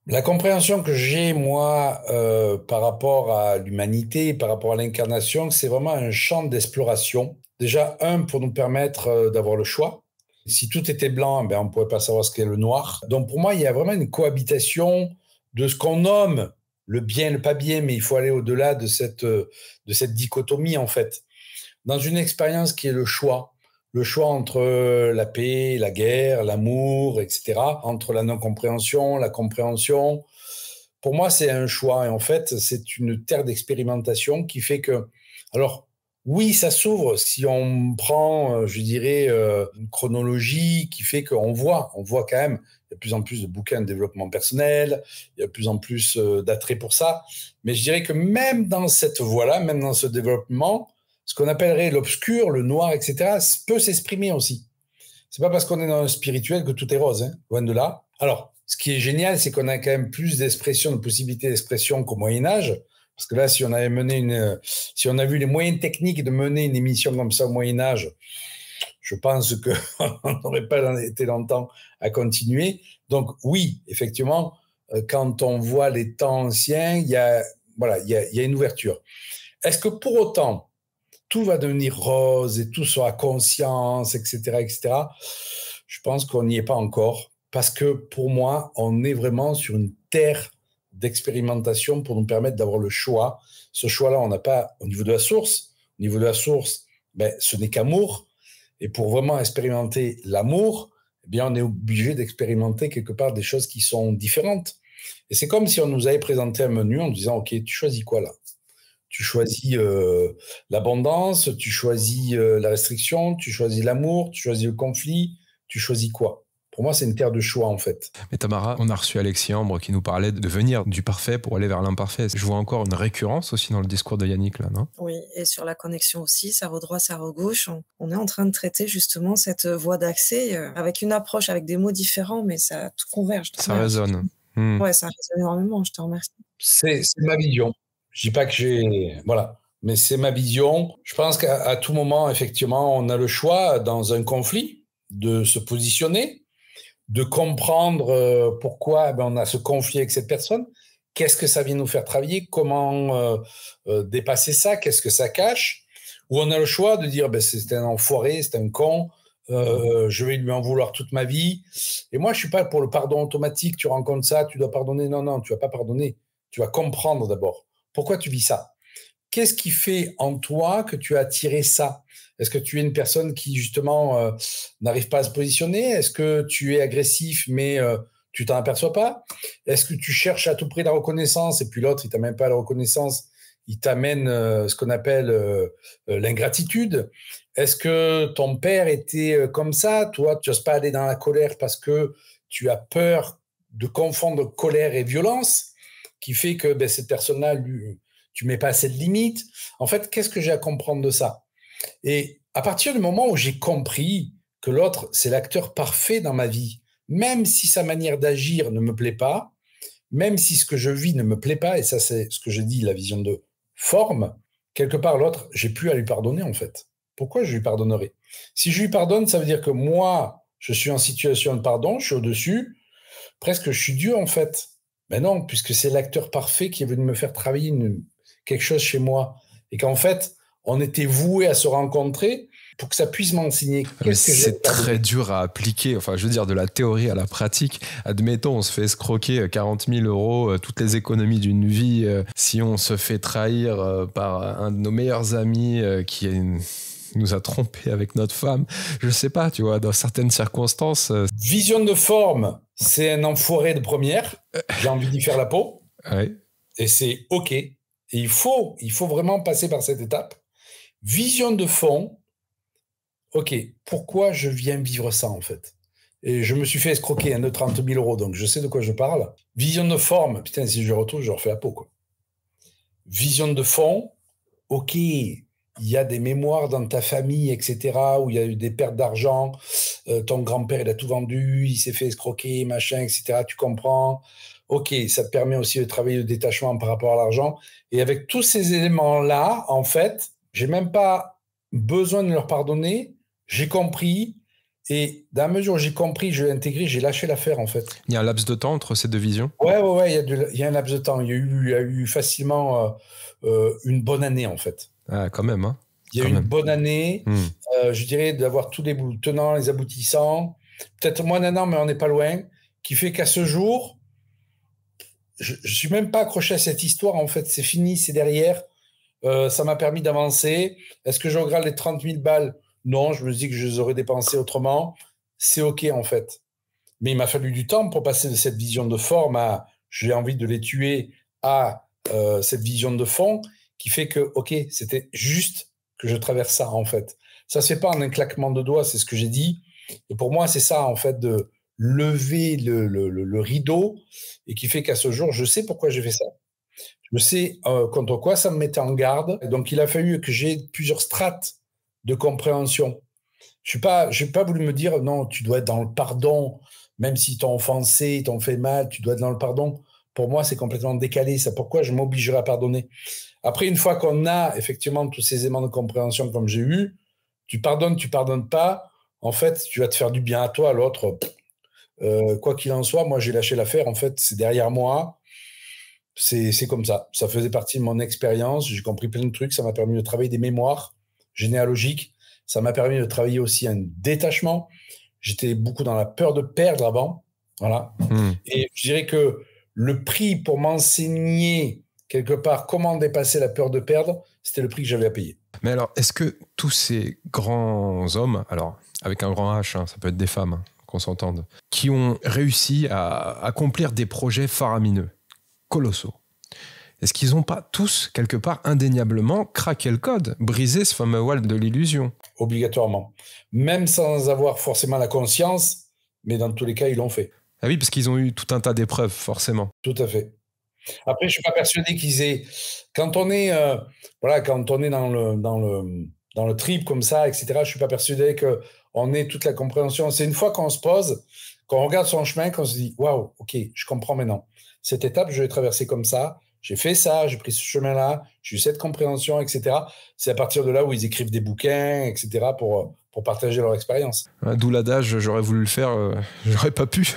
La compréhension que j'ai, moi, par rapport à l'humanité, par rapport à l'incarnation, c'est vraiment un champ d'exploration. Déjà, pour nous permettre d'avoir le choix. Si tout était blanc, on ne pourrait pas savoir ce qu'est le noir. Donc, pour moi, il y a vraiment une cohabitation de ce qu'on nomme le bien et le pas bien, mais il faut aller au-delà de cette dichotomie, en fait. Dans une expérience qui est le choix entre la paix, la guerre, l'amour, etc., entre la non-compréhension, la compréhension. Pour moi, c'est un choix. Et en fait, c'est une terre d'expérimentation qui fait que... Alors, oui, ça s'ouvre si on prend, je dirais, une chronologie qui fait qu'on voit quand même, il y a de plus en plus de bouquins de développement personnel, il y a de plus en plus d'attrait pour ça. Mais je dirais que même dans cette voie-là, même dans ce développement, ce qu'on appellerait l'obscur, le noir, etc., peut s'exprimer aussi. C'est pas parce qu'on est dans le spirituel que tout est rose, hein, loin de là. Alors, ce qui est génial, c'est qu'on a quand même plus d'expression, de possibilités d'expression qu'au Moyen-Âge. Parce que là, si on a vu les moyens techniques de mener une émission comme ça au Moyen-Âge, je pense qu'on n'aurait pas été longtemps à continuer. Donc, oui, effectivement, quand on voit les temps anciens, il y a une ouverture. Est-ce que pour autant, tout va devenir rose et tout sera conscience, etc., etc. Je pense qu'on n'y est pas encore parce que pour moi, on est vraiment sur une terre d'expérimentation pour nous permettre d'avoir le choix. Ce choix-là, on n'a pas au niveau de la source. Au niveau de la source, ce n'est qu'amour. Et pour vraiment expérimenter l'amour, on est obligé d'expérimenter quelque part des choses qui sont différentes. Et c'est comme si on nous avait présenté un menu en disant, OK, tu choisis quoi là ? Tu choisis l'abondance, tu choisis la restriction, tu choisis l'amour, tu choisis le conflit, tu choisis quoi? Pour moi, c'est une terre de choix, en fait. Mais Tamara, on a reçu Alexis Ambre qui nous parlait de venir du parfait pour aller vers l'imparfait. Je vois encore une récurrence aussi dans le discours de Yannick, là, non? Oui, et sur la connexion aussi, cerveau droit, cerveau gauche, on est en train de traiter justement cette voie d'accès avec une approche, avec des mots différents, mais ça tout converge. Ça résonne. Ouais, ça résonne énormément, je te remercie. C'est ma vision. Je dis pas que j'ai... Voilà. Mais c'est ma vision. Je pense qu'à tout moment, effectivement, on a le choix dans un conflit de se positionner, de comprendre pourquoi on a ce conflit avec cette personne, qu'est-ce que ça vient nous faire travailler, comment dépasser ça, qu'est-ce que ça cache, ou on a le choix de dire c'est un enfoiré, c'est un con, je vais lui en vouloir toute ma vie. Et moi, je suis pas pour le pardon automatique, tu rencontres ça, tu dois pardonner. Non, tu vas pas pardonner, tu vas comprendre d'abord. Pourquoi tu vis ça? Qu'est-ce qui fait en toi que tu as attiré ça? Est-ce que tu es une personne qui, justement, n'arrive pas à se positionner? Est-ce que tu es agressif, mais tu t'en aperçois pas? Est-ce que tu cherches à tout prix la reconnaissance et puis l'autre, il t'amène pas la reconnaissance, il t'amène ce qu'on appelle l'ingratitude? Est-ce que ton père était comme ça? Toi, tu n'oses pas aller dans la colère parce que tu as peur de confondre colère et violence, qui fait que cette personne-là, tu mets pas assez de limites. En fait, qu'est-ce que j'ai à comprendre de ça? Et à partir du moment où j'ai compris que l'autre, c'est l'acteur parfait dans ma vie, même si sa manière d'agir ne me plaît pas, même si ce que je vis ne me plaît pas, et ça c'est ce que j'ai dit, la vision de forme, quelque part l'autre, j'ai plus à lui pardonner en fait. Pourquoi je lui pardonnerais? Si je lui pardonne, ça veut dire que moi, je suis en situation de pardon, je suis au-dessus, presque je suis Dieu en fait. Ben non, puisque c'est l'acteur parfait qui est venu me faire travailler quelque chose chez moi. Et qu'en fait, on était voués à se rencontrer pour que ça puisse m'enseigner. C'est très dur à appliquer. Enfin, je veux dire, de la théorie à la pratique. Admettons, on se fait escroquer 40 000 €, toutes les économies d'une vie. Si on se fait trahir par un de nos meilleurs amis qui nous a trompés avec notre femme, je sais pas, tu vois, dans certaines circonstances. Vision de forme, c'est un enfoiré de première. J'ai envie d'y faire la peau. Ouais. Et c'est OK. Et il faut vraiment passer par cette étape. Vision de fond, OK, pourquoi je viens vivre ça en fait? Et je me suis fait escroquer de 30 000 €, donc je sais de quoi je parle. Vision de forme, putain, si je retrouve, je refais la peau, quoi. Vision de fond, OK, il y a des mémoires dans ta famille, etc., où il y a eu des pertes d'argent, ton grand-père, il a tout vendu, il s'est fait escroquer, machin, etc., tu comprends. OK, ça te permet aussi de travailler le détachement par rapport à l'argent. Et avec tous ces éléments-là, en fait, j'ai même pas besoin de leur pardonner, j'ai compris, et dans la mesure où j'ai compris, je l'ai intégré, j'ai lâché l'affaire, en fait. Il y a un laps de temps entre ces deux visions? Ouais, il y a un laps de temps. Il y a eu facilement une bonne année, en fait. Ah, quand même, hein. Il y a eu une bonne année, je dirais, d'avoir tous les tenants, les aboutissants, peut-être moins d'un an, mais on n'est pas loin, qui fait qu'à ce jour, je ne suis même pas accroché à cette histoire, en fait. C'est fini, c'est derrière. Ça m'a permis d'avancer. Est-ce que je regrette les 30 000 balles? Non, je me dis que je les aurais dépensées autrement. C'est OK, en fait. Mais il m'a fallu du temps pour passer de cette vision de forme à j'ai envie de les tuer à cette vision de fond qui fait que, OK, c'était juste que je traverse ça, en fait. Ça ne se fait pas en un claquement de doigts, c'est ce que j'ai dit. Et pour moi, c'est ça, en fait, de lever le rideau et qui fait qu'à ce jour, je sais pourquoi j'ai fait ça. Je sais contre quoi ça me mettait en garde. Donc, il a fallu que j'ai plusieurs strates de compréhension. Je n'ai pas voulu me dire, non, tu dois être dans le pardon, même s'ils t'ont offensé, ils t'ont fait mal, tu dois être dans le pardon. Pour moi, c'est complètement décalé. C'est pourquoi je m'obligerai à pardonner. Après, une fois qu'on a effectivement tous ces éléments de compréhension comme j'ai eu, tu pardonnes pas, en fait, tu vas te faire du bien à toi, à l'autre. Quoi qu'il en soit, moi, j'ai lâché l'affaire. En fait, c'est derrière moi. C'est comme ça. Ça faisait partie de mon expérience. J'ai compris plein de trucs. Ça m'a permis de travailler des mémoires généalogiques. Ça m'a permis de travailler aussi un détachement. J'étais beaucoup dans la peur de perdre avant. Voilà. Et je dirais que le prix pour m'enseigner quelque part comment dépasser la peur de perdre, c'était le prix que j'avais à payer. Mais alors, est-ce que tous ces grands hommes, alors avec un grand H, hein, ça peut être des femmes, hein, qu'on s'entende, qui ont réussi à accomplir des projets faramineux, colossaux, est-ce qu'ils n'ont pas tous, quelque part, indéniablement craqué le code, brisé ce fameux wall de l'illusion? Obligatoirement. Même sans avoir forcément la conscience, mais dans tous les cas, ils l'ont fait. Ah oui, parce qu'ils ont eu tout un tas d'épreuves, forcément. Tout à fait. Après, je ne suis pas persuadé qu'ils aient... Quand on est, quand on est dans le trip comme ça, etc., je ne suis pas persuadé qu'on ait toute la compréhension. C'est une fois qu'on se pose, qu'on regarde son chemin, qu'on se dit « Waouh, OK, je comprends maintenant. Cette étape, je vais traverser comme ça. J'ai fait ça, j'ai pris ce chemin-là, j'ai eu cette compréhension, etc. » C'est à partir de là où ils écrivent des bouquins, etc., pour partager leur expérience. D'où l'adage, j'aurais voulu le faire, j'aurais pas pu.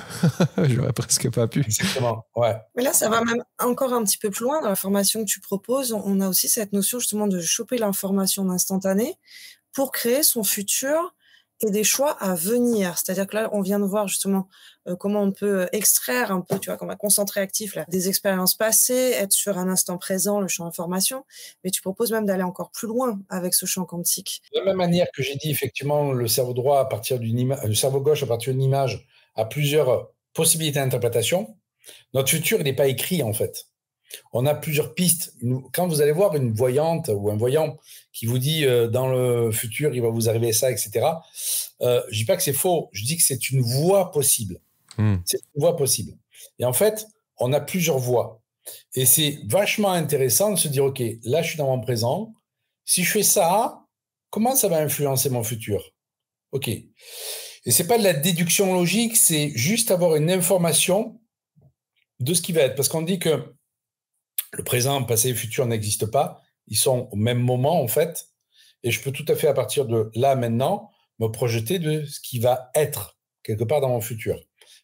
J'aurais presque pas pu. Exactement, ouais. Mais là, ça va même encore un petit peu plus loin. Dans la formation que tu proposes, on a aussi cette notion justement de choper l'information instantanée pour créer son futur et des choix à venir. C'est-à-dire que là, on vient de voir justement comment on peut extraire un peu, tu vois, comme un concentré actif là, des expériences passées, être sur un instant présent, le champ information. Mais tu proposes même d'aller encore plus loin avec ce champ quantique. De la même manière que j'ai dit, effectivement, le cerveau droit à partir d'une image, le cerveau gauche à partir d'une image a plusieurs possibilités d'interprétation. Notre futur, il n'est pas écrit en fait. On a plusieurs pistes. Quand vous allez voir une voyante ou un voyant qui vous dit dans le futur, il va vous arriver ça, etc., je dis pas que c'est faux, je dis que c'est une voie possible. C'est une voie possible. Et en fait, on a plusieurs voies. Et c'est vachement intéressant de se dire, OK, là, je suis dans mon présent. Si je fais ça, comment ça va influencer mon futur? OK. Et c'est pas de la déduction logique, c'est juste avoir une information de ce qui va être. Parce qu'on dit que le présent, le passé et le futur n'existent pas. Ils sont au même moment, en fait. Et je peux tout à fait, à partir de là, maintenant, me projeter de ce qui va être quelque part dans mon futur.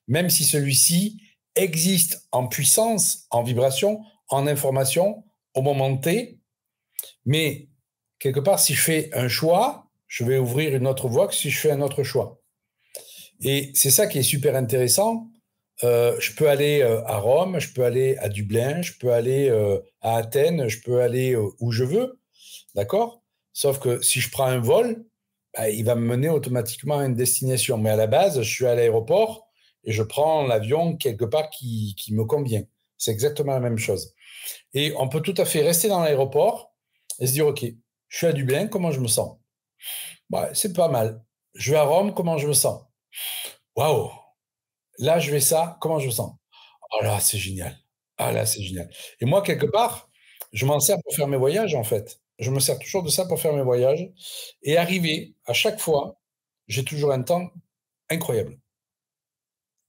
Même si celui-ci existe en puissance, en vibration, en information, au moment T. Mais quelque part, si je fais un choix, je vais ouvrir une autre voie que si je fais un autre choix. Et c'est ça qui est super intéressant. Je peux aller à Rome, je peux aller à Dublin, je peux aller à Athènes, je peux aller où je veux, d'accord? Sauf que si je prends un vol, bah, il va me mener automatiquement à une destination. Mais à la base, je suis à l'aéroport et je prends l'avion quelque part qui me convient. C'est exactement la même chose. Et on peut tout à fait rester dans l'aéroport et se dire, OK, je suis à Dublin, comment je me sens? Bah, c'est pas mal. Je vais à Rome, comment je me sens? Waouh! Là, je vais ça, comment je me sens? Oh là, c'est génial. Ah là, c'est génial. Et moi, quelque part, je m'en sers pour faire mes voyages, en fait. Je me sers toujours de ça pour faire mes voyages et arriver à chaque fois, j'ai toujours un temps incroyable.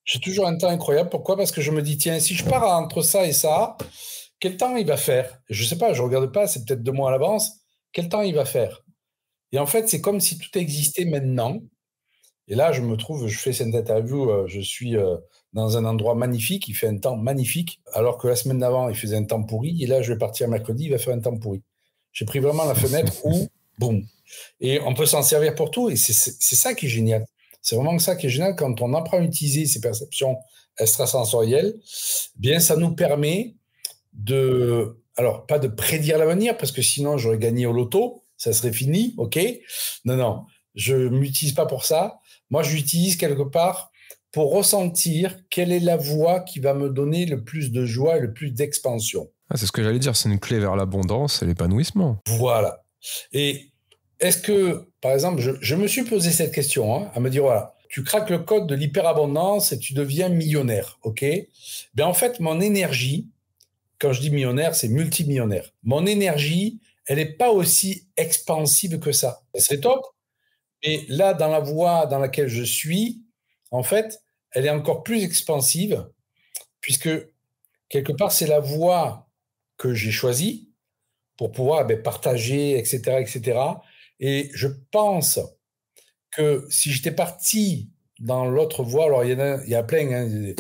J'ai toujours un temps incroyable. Pourquoi? Parce que je me dis: «Tiens, si je pars entre ça et ça, quel temps il va faire?» Je sais pas, je regarde pas, c'est peut-être 2 mois à l'avance. Quel temps il va faire? Et en fait, c'est comme si tout existait maintenant. Et là, je fais cette interview, je suis dans un endroit magnifique, il fait un temps magnifique, alors que la semaine d'avant, il faisait un temps pourri, et là, je vais partir mercredi, il va faire un temps pourri. J'ai pris vraiment la fenêtre où, boum. Et on peut s'en servir pour tout, et c'est ça qui est génial. C'est vraiment ça qui est génial quand on apprend à utiliser ces perceptions extrasensorielles, eh bien, ça nous permet alors, pas de prédire l'avenir, parce que sinon, j'aurais gagné au loto, ça serait fini, ok? Non, non, je m'utilise pas pour ça. Moi, je l'utilise quelque part pour ressentir quelle est la voie qui va me donner le plus de joie et le plus d'expansion. Ah, c'est ce que j'allais dire, c'est une clé vers l'abondance et l'épanouissement. Voilà. Et est-ce que, par exemple, je me suis posé cette question, hein, à me dire, voilà, tu craques le code de l'hyperabondance et tu deviens millionnaire, ok? Ben, en fait, mon énergie, quand je dis millionnaire, c'est multimillionnaire. Mon énergie, elle n'est pas aussi expansive que ça. Elle serait top. Et là, dans la voie dans laquelle je suis, en fait, elle est encore plus expansive, puisque quelque part, c'est la voie que j'ai choisie pour pouvoir partager, etc., etc. Et je pense que si j'étais parti dans l'autre voie, alors il y a plein, hein,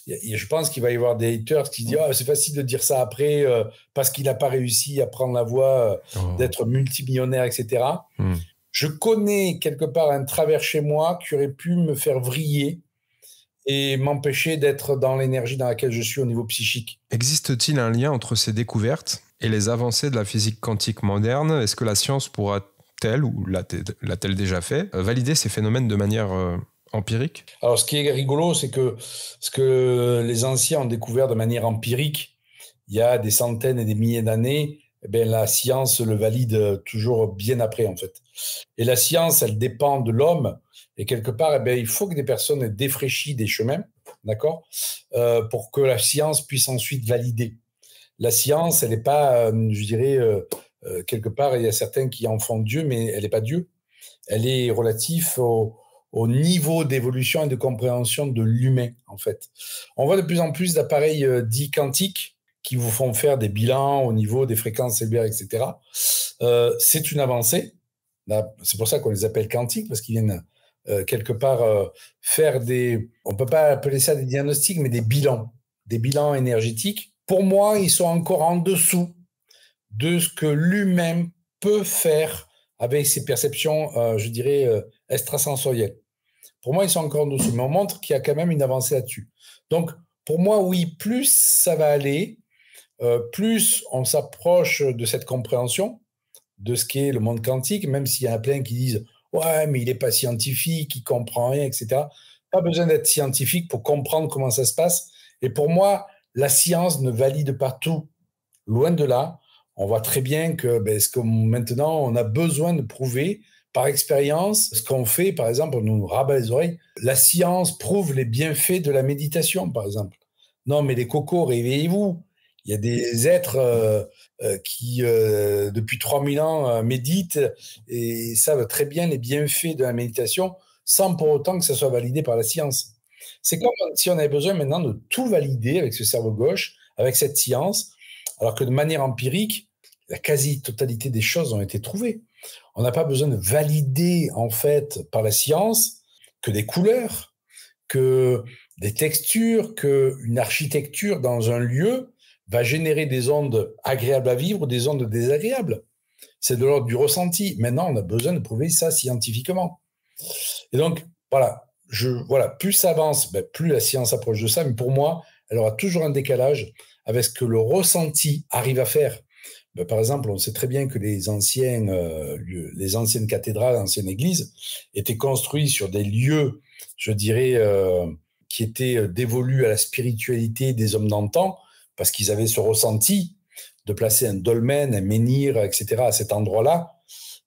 je pense qu'il va y avoir des haters qui disent c'est facile de dire ça après parce qu'il n'a pas réussi à prendre la voie d'être multimillionnaire, etc. Je connais quelque part un travers chez moi qui aurait pu me faire vriller et m'empêcher d'être dans l'énergie dans laquelle je suis au niveau psychique. Existe-t-il un lien entre ces découvertes et les avancées de la physique quantique moderne? Est-ce que la science pourra-t-elle, ou l'a-t-elle déjà fait, valider ces phénomènes de manière empirique? Alors, ce qui est rigolo, c'est que ce que les anciens ont découvert de manière empirique, il y a des centaines et des milliers d'années, la science le valide toujours bien après, en fait. Et la science, elle dépend de l'homme. Et quelque part, il faut que des personnes aient défraîchi des chemins, d'accord, pour que la science puisse ensuite valider. La science, elle n'est pas, je dirais, quelque part, il y a certains qui en font Dieu, mais elle n'est pas Dieu. Elle est relative au niveau d'évolution et de compréhension de l'humain, en fait. On voit de plus en plus d'appareils dits quantiques qui vous font faire des bilans au niveau des fréquences cellulaires, etc. C'est une avancée. C'est pour ça qu'on les appelle quantiques, parce qu'ils viennent quelque part faire on ne peut pas appeler ça des diagnostics, mais des bilans énergétiques. Pour moi, ils sont encore en dessous de ce que l'humain peut faire avec ses perceptions, je dirais, extrasensorielles. Pour moi, ils sont encore en dessous, mais on montre qu'il y a quand même une avancée là-dessus. Donc, pour moi, oui, plus ça va aller, plus on s'approche de cette compréhension de ce qu'est le monde quantique, même s'il y en a plein qui disent « Ouais, mais il n'est pas scientifique, il ne comprend rien, etc. » Pas besoin d'être scientifique pour comprendre comment ça se passe. Et pour moi, la science ne valide pas tout. Loin de là, on voit très bien que maintenant, on a besoin de prouver par expérience ce qu'on fait. Par exemple, on nous rabat les oreilles. La science prouve les bienfaits de la méditation, par exemple. Non, mais les cocos, réveillez-vous. Il y a des êtres qui, depuis 3000 ans, méditent et savent très bien les bienfaits de la méditation sans pour autant que ça soit validé par la science. C'est comme si on avait besoin maintenant de tout valider avec ce cerveau gauche, avec cette science, alors que de manière empirique, la quasi-totalité des choses ont été trouvées. On n'a pas besoin de valider, en fait, par la science, que des couleurs, que des textures, qu'une architecture dans un lieu va générer des ondes agréables à vivre ou des ondes désagréables. C'est de l'ordre du ressenti. Maintenant, on a besoin de prouver ça scientifiquement. Et donc, voilà, plus ça avance, plus la science approche de ça. Mais pour moi, elle aura toujours un décalage avec ce que le ressenti arrive à faire. Par exemple, on sait très bien que les anciennes cathédrales, anciennes églises, étaient construites sur des lieux, je dirais, qui étaient dévolus à la spiritualité des hommes d'antan, parce qu'ils avaient ce ressenti de placer un dolmen, un menhir, etc. à cet endroit-là.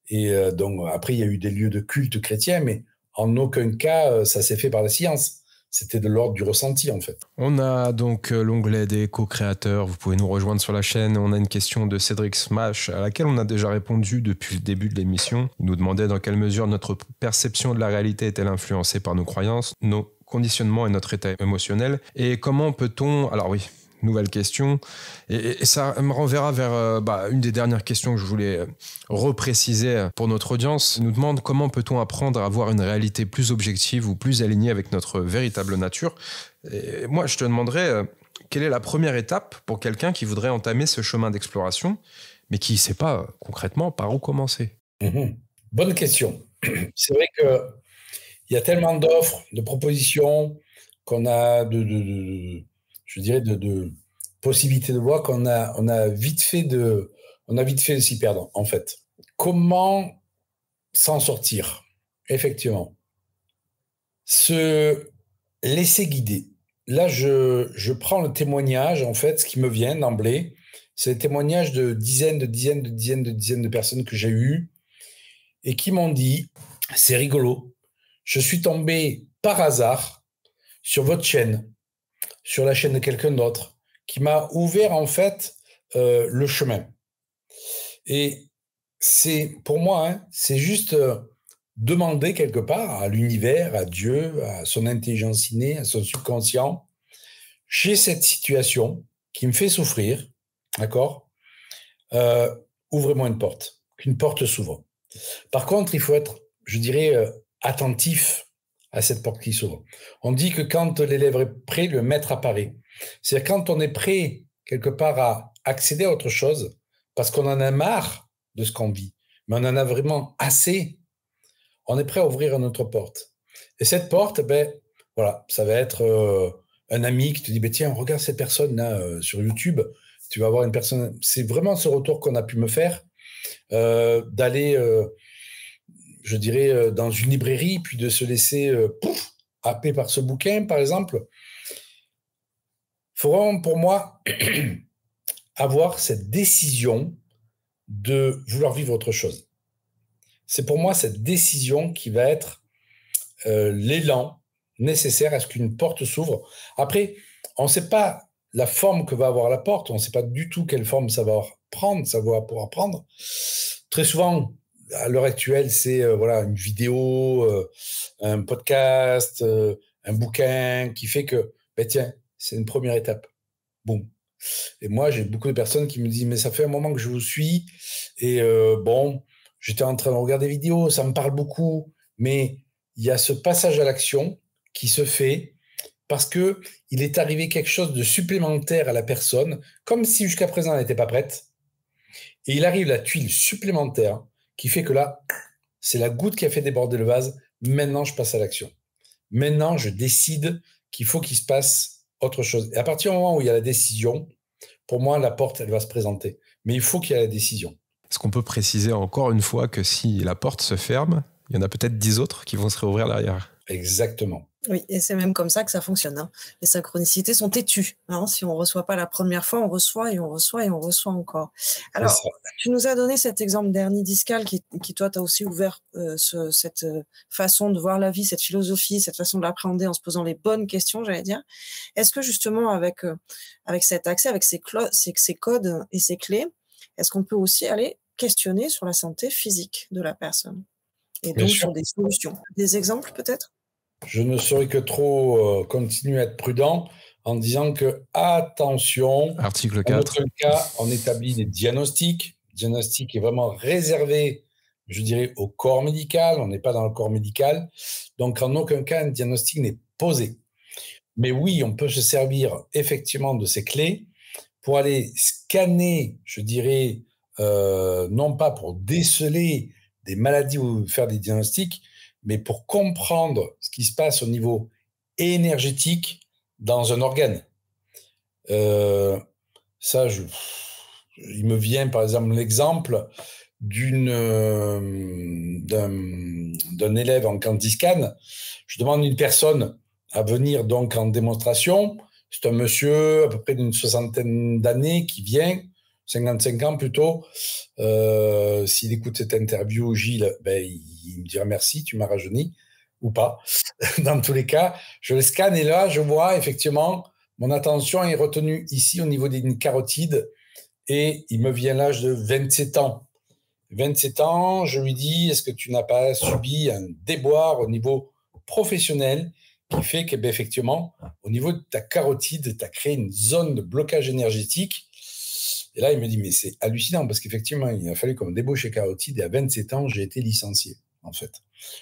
Et donc, après, il y a eu des lieux de culte chrétiens, mais en aucun cas, ça s'est fait par la science. C'était de l'ordre du ressenti, en fait. On a donc l'onglet des co-créateurs. Vous pouvez nous rejoindre sur la chaîne. On a une question de Cédric Smash à laquelle on a déjà répondu depuis le début de l'émission. Il nous demandait dans quelle mesure notre perception de la réalité est-elle influencée par nos croyances, nos conditionnements et notre état émotionnel. Et comment peut-on... Alors oui, nouvelle question. Et ça me renverra vers une des dernières questions que je voulais repréciser pour notre audience. Il nous demande comment peut-on apprendre à avoir une réalité plus objective ou plus alignée avec notre véritable nature. Et moi, je te demanderais quelle est la première étape pour quelqu'un qui voudrait entamer ce chemin d'exploration, mais qui ne sait pas concrètement par où commencer. Bonne question. C'est vrai qu'il y a tellement d'offres, de propositions, qu'on a de possibilités de voir qu'on a vite fait de s'y perdre, en fait. Comment s'en sortir? Effectivement. Se laisser guider. Là, je prends le témoignage, en fait, ce qui me vient d'emblée, c'est le témoignage de dizaines de personnes que j'ai eues et qui m'ont dit, c'est rigolo, je suis tombé par hasard sur votre chaîne, sur la chaîne de quelqu'un d'autre, qui m'a ouvert en fait le chemin. Et c'est pour moi, c'est juste demander quelque part à l'univers, à Dieu, à son intelligence innée, à son subconscient, j'ai cette situation qui me fait souffrir, d'accord, ouvrez-moi une porte, qu'une porte s'ouvre. Par contre, il faut être, je dirais, attentif à cette porte qui s'ouvre. On dit que quand l'élève est prêt, le maître apparaît. C'est-à-dire quand on est prêt, quelque part, à accéder à autre chose, parce qu'on en a marre de ce qu'on vit, mais on en a vraiment assez, on est prêt à ouvrir une autre porte. Et cette porte, ça va être un ami qui te dit, tiens, regarde cette personne-là sur YouTube, tu vas avoir une personne... C'est vraiment ce retour qu'on a pu me faire, d'aller... je dirais, dans une librairie, puis de se laisser happer par ce bouquin, par exemple. Il faut vraiment, pour moi, avoir cette décision de vouloir vivre autre chose. C'est pour moi cette décision qui va être l'élan nécessaire à ce qu'une porte s'ouvre. Après, on ne sait pas la forme que va avoir la porte, on ne sait pas du tout quelle forme ça va prendre, ça va pouvoir prendre. Très souvent, à l'heure actuelle, c'est une vidéo, un podcast, un bouquin qui fait que, tiens, c'est une première étape. Boum. Et moi, j'ai beaucoup de personnes qui me disent, mais ça fait un moment que je vous suis et j'étais en train de regarder des vidéos, ça me parle beaucoup, mais il y a ce passage à l'action qui se fait parce que il est arrivé quelque chose de supplémentaire à la personne, comme si jusqu'à présent elle n'était pas prête. Et il arrive la tuile supplémentaire qui fait que là, c'est la goutte qui a fait déborder le vase. Maintenant, je passe à l'action. Maintenant, je décide qu'il faut qu'il se passe autre chose. Et à partir du moment où il y a la décision, pour moi, la porte, elle va se présenter. Mais il faut qu'il y ait la décision. Est-ce qu'on peut préciser encore une fois que si la porte se ferme, il y en a peut-être 10 autres qui vont se réouvrir derrière? Exactement. Oui, et c'est même comme ça que ça fonctionne. Hein. Les synchronicités sont têtues. Hein. Si on ne reçoit pas la première fois, on reçoit et on reçoit et on reçoit encore. Alors, tu nous as donné cet exemple d'hernie discale qui toi, t'as aussi ouvert cette façon de voir la vie, cette philosophie, cette façon de l'appréhender en se posant les bonnes questions, j'allais dire. Est-ce que justement, avec cet accès, avec ces codes et ces clés, est-ce qu'on peut aussi aller questionner sur la santé physique de la personne? Et donc sur des solutions. Des exemples peut-être? Je ne saurais que trop continuer à être prudent en disant que, attention, article 4. En aucun cas, on établit des diagnostics. Le diagnostic est vraiment réservé, je dirais, au corps médical. On n'est pas dans le corps médical. Donc, en aucun cas, un diagnostic n'est posé. Mais oui, on peut se servir effectivement de ces clés pour aller scanner, je dirais, non pas pour déceler des maladies ou faire des diagnostics, mais pour comprendre ce qui se passe au niveau énergétique dans un organe. Ça, il me vient par exemple l'exemple d'un élève en Quantiscan. Je demande à une personne à venir donc en démonstration. C'est un monsieur à peu près d'une 60aine d'années qui vient, 55 ans plutôt. S'il écoute cette interview, Gilles, ben, il me dira merci, tu m'as rajeuni, ou pas. Dans tous les cas, je le scanne et là, je vois effectivement, mon attention est retenue ici au niveau des carotides et il me vient l'âge de 27 ans. 27 ans, je lui dis, est-ce que tu n'as pas subi un déboire au niveau professionnel qui fait que, ben, effectivement, au niveau de ta carotide, tu as créé une zone de blocage énergétique. Et là, il me dit, mais c'est hallucinant parce qu'effectivement, il a fallu qu'on me débauche les carotides et à 27 ans, j'ai été licencié, en fait.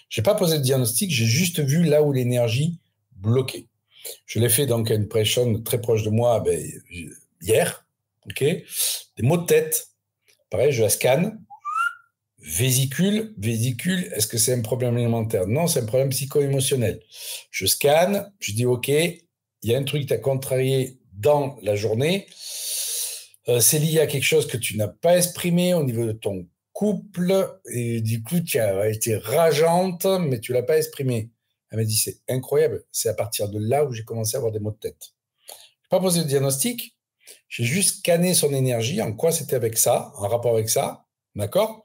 Je n'ai pas posé de diagnostic, j'ai juste vu là où l'énergie bloquait. Je l'ai fait donc à une personne très proche de moi ben, hier, ok. Des maux de tête, pareil, je la scanne. Vésicule, est-ce que c'est un problème alimentaire? Non, c'est un problème psycho-émotionnel. Je scanne, je dis OK, il y a un truc qui t'a contrarié dans la journée. C'est lié à quelque chose que tu n'as pas exprimé au niveau de ton couple et du coup tu as été rageante, mais tu l'as pas exprimé. Elle m'a dit c'est incroyable, c'est à partir de là où j'ai commencé à avoir des maux de tête. Je n'ai pas posé de diagnostic, j'ai juste scanné son énergie, en quoi c'était avec ça, en rapport avec ça, d'accord?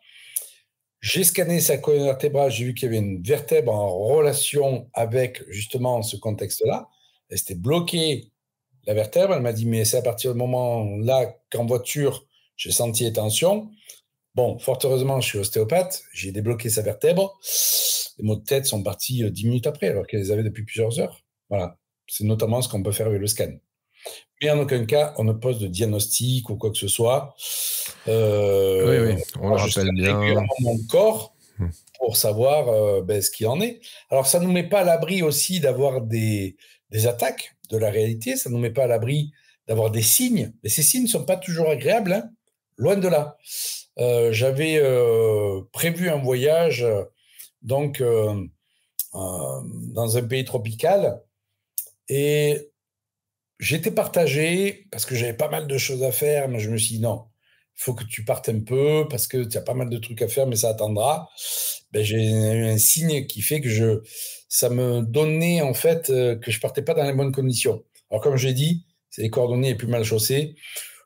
J'ai scanné sa colonne vertébrale, j'ai vu qu'il y avait une vertèbre en relation avec justement ce contexte-là. Elle s'était bloquée, la vertèbre. Elle m'a dit, mais c'est à partir du moment-là qu'en voiture, j'ai senti les tensions. Bon, fort heureusement, je suis ostéopathe, j'ai débloqué sa vertèbre. Les maux de tête sont partis 10 minutes après, alors qu'elle les avait depuis plusieurs heures. Voilà, c'est notamment ce qu'on peut faire avec le scan. Mais en aucun cas, on ne pose de diagnostic ou quoi que ce soit. Oui, on le rappelle bien. Régulièrement mon corps pour savoir ce qu'il en est. Alors, ça ne nous met pas à l'abri aussi d'avoir des attaques de la réalité, ça ne nous met pas à l'abri d'avoir des signes, mais ces signes ne sont pas toujours agréables, hein, loin de là. J'avais prévu un voyage donc dans un pays tropical et j'étais partagé parce que j'avais pas mal de choses à faire, mais je me suis dit non, il faut que tu partes un peu parce que tu as pas mal de trucs à faire, mais ça attendra. Ben, j'ai eu un signe qui fait que ça me donnait en fait que je partais pas dans les bonnes conditions. Alors comme je l'ai dit, c'est les coordonnées les plus mal chaussées.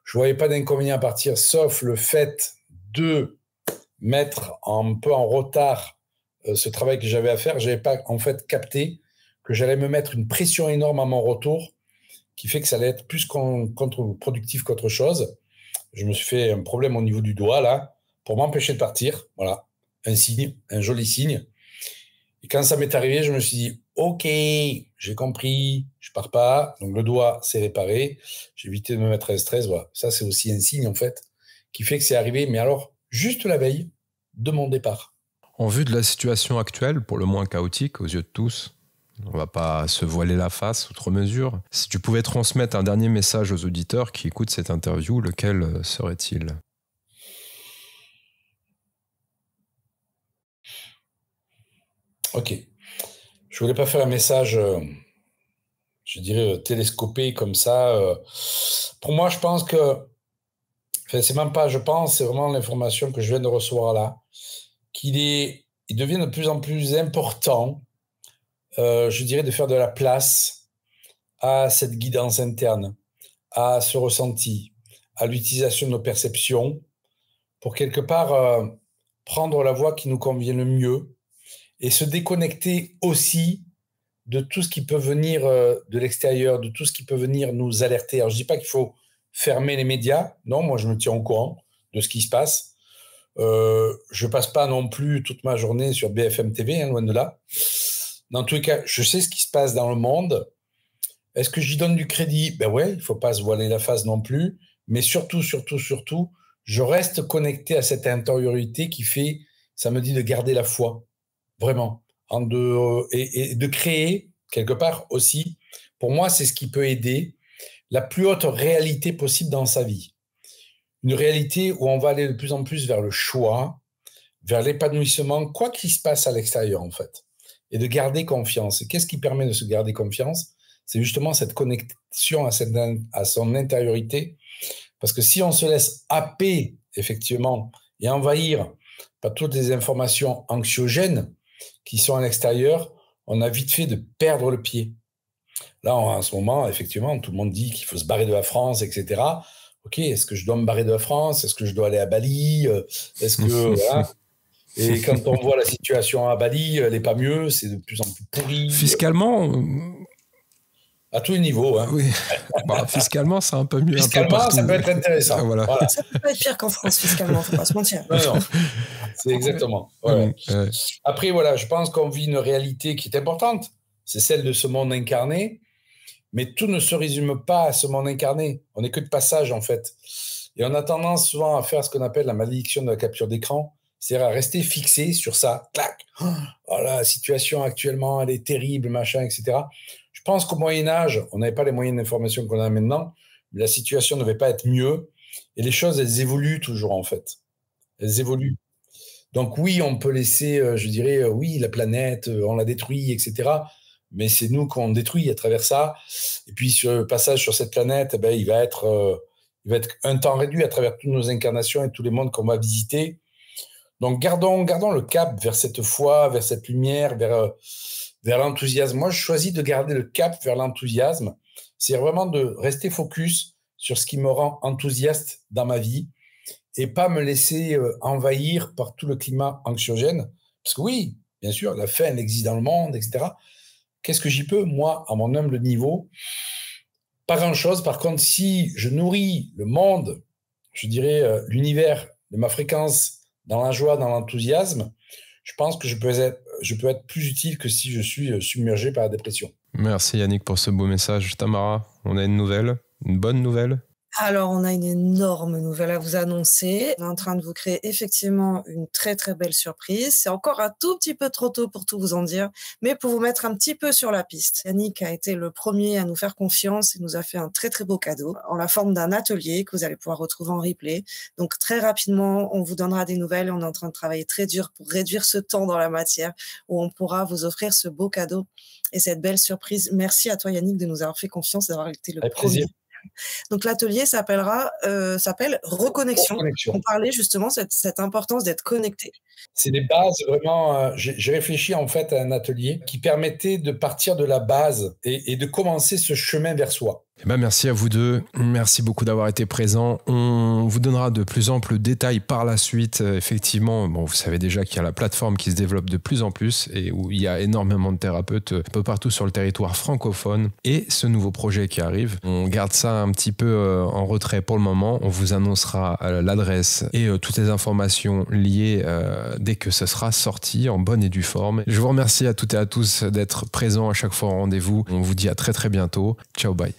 Je voyais pas d'inconvénient à partir, sauf le fait de mettre un peu en retard ce travail que j'avais à faire. J'avais pas en fait capté que j'allais me mettre une pression énorme à mon retour, qui fait que ça allait être plus contre-productif qu'autre chose. Je me suis fait un problème au niveau du doigt, là, pour m'empêcher de partir. Voilà, un signe, un joli signe. Et quand ça m'est arrivé, je me suis dit, OK, j'ai compris, je pars pas. Donc, le doigt s'est réparé. J'ai évité de me mettre un stress. Voilà. Ça, c'est aussi un signe, en fait, qui fait que c'est arrivé, mais alors, juste la veille de mon départ. En vue de la situation actuelle, pour le moins chaotique aux yeux de tous, on va pas se voiler la face outre mesure. Si tu pouvais transmettre un dernier message aux auditeurs qui écoutent cette interview, lequel serait-il ? Ok. Je voulais pas faire un message, je dirais, télescopé comme ça. Pour moi, je pense que, enfin, c'est même pas je pense, c'est vraiment l'information que je viens de recevoir là, il devient de plus en plus important, je dirais, de faire de la place à cette guidance interne, à ce ressenti, à l'utilisation de nos perceptions, pour quelque part prendre la voie qui nous convient le mieux et se déconnecter aussi de tout ce qui peut venir de l'extérieur, de tout ce qui peut venir nous alerter. Alors, je ne dis pas qu'il faut fermer les médias. Non, moi, je me tiens au courant de ce qui se passe. Je ne passe pas non plus toute ma journée sur BFM TV, hein, loin de là. Dans tous les cas, je sais ce qui se passe dans le monde. Est-ce que j'y donne du crédit? Ben ouais, il ne faut pas se voiler la face non plus. Mais surtout, je reste connecté à cette intériorité qui fait, ça me dit de garder la foi. Vraiment. Et de créer quelque part aussi, pour moi, c'est ce qui peut aider la plus haute réalité possible dans sa vie. Une réalité où on va aller de plus en plus vers le choix, vers l'épanouissement, quoi qu'il se passe à l'extérieur, en fait, et de garder confiance. Et qu'est-ce qui permet de se garder confiance? C'est justement cette connexion à son intériorité. Parce que si on se laisse happer, effectivement, et envahir par toutes les informations anxiogènes qui sont à l'extérieur, on a vite fait de perdre le pied. Là, en ce moment, effectivement, tout le monde dit qu'il faut se barrer de la France, etc. Ok, est-ce que je dois me barrer de la France? Est-ce que je dois aller à Bali? Est-ce que... voilà. Et quand on voit la situation à Bali, elle n'est pas mieux, c'est de plus en plus pourri. Fiscalement... À tous les niveaux. Hein. Oui, bah, fiscalement, c'est un peu mieux. Fiscalement, ça peut être intéressant. Voilà. Voilà. Ça peut pas être pire qu'en France, fiscalement, il ne faut pas se mentir. Non, c'est exactement. Ouais. Après, voilà, je pense qu'on vit une réalité qui est importante. C'est celle de ce monde incarné. Mais tout ne se résume pas à ce monde incarné. On n'est que de passage, en fait. Et on a tendance souvent à faire ce qu'on appelle la malédiction de la capture d'écran. C'est-à-dire à rester fixé sur ça. Clac. Oh, la situation actuellement, elle est terrible, machin, etc. Je pense qu'au Moyen-Âge, on n'avait pas les moyens d'information qu'on a maintenant, mais la situation ne devait pas être mieux. Et les choses, elles évoluent toujours, en fait. Elles évoluent. Donc oui, on peut laisser, je dirais, oui, la planète, on la détruit, etc. Mais c'est nous qu'on détruit à travers ça. Et puis, ce passage sur cette planète, ben, il va être un temps réduit à travers toutes nos incarnations et tous les mondes qu'on va visiter. Donc, gardons le cap vers cette foi, vers cette lumière, vers l'enthousiasme. Moi, je choisis de garder le cap vers l'enthousiasme. C'est vraiment de rester focus sur ce qui me rend enthousiaste dans ma vie et pas me laisser envahir par tout le climat anxiogène. Parce que oui, bien sûr, la faim, elle existe dans le monde, etc. Qu'est-ce que j'y peux, moi, à mon humble niveau? Pas grand-chose. Par contre, si je nourris le monde, je dirais l'univers de ma fréquence dans la joie, dans l'enthousiasme, je pense que je peux être plus utile que si je suis submergé par la dépression. Merci Yannick pour ce beau message. Tamara, on a une bonne nouvelle? Alors, on a une énorme nouvelle à vous annoncer. On est en train de vous créer effectivement une très très belle surprise. C'est encore un tout petit peu trop tôt pour tout vous en dire, mais pour vous mettre un petit peu sur la piste. Yannick a été le premier à nous faire confiance et nous a fait un très très beau cadeau en la forme d'un atelier que vous allez pouvoir retrouver en replay. Donc très rapidement, on vous donnera des nouvelles et on est en train de travailler très dur pour réduire ce temps dans la matière où on pourra vous offrir ce beau cadeau et cette belle surprise. Merci à toi Yannick de nous avoir fait confiance, d'avoir été le premier. Plaisir. Donc l'atelier s'appelle Reconnexion. On parlait justement de cette importance d'être connecté. C'est des bases vraiment. J'ai réfléchi en fait à un atelier qui permettait de partir de la base et de commencer ce chemin vers soi. Eh ben merci à vous deux. Merci beaucoup d'avoir été présents. On vous donnera de plus amples détails par la suite. Effectivement, bon, vous savez déjà qu'il y a la plateforme qui se développe de plus en plus et où il y a énormément de thérapeutes un peu partout sur le territoire francophone. Et ce nouveau projet qui arrive, on garde ça un petit peu en retrait pour le moment. On vous annoncera l'adresse et toutes les informations liées dès que ce sera sorti en bonne et due forme. Je vous remercie à toutes et à tous d'être présents à chaque fois au rendez-vous. On vous dit à très très bientôt. Ciao, bye.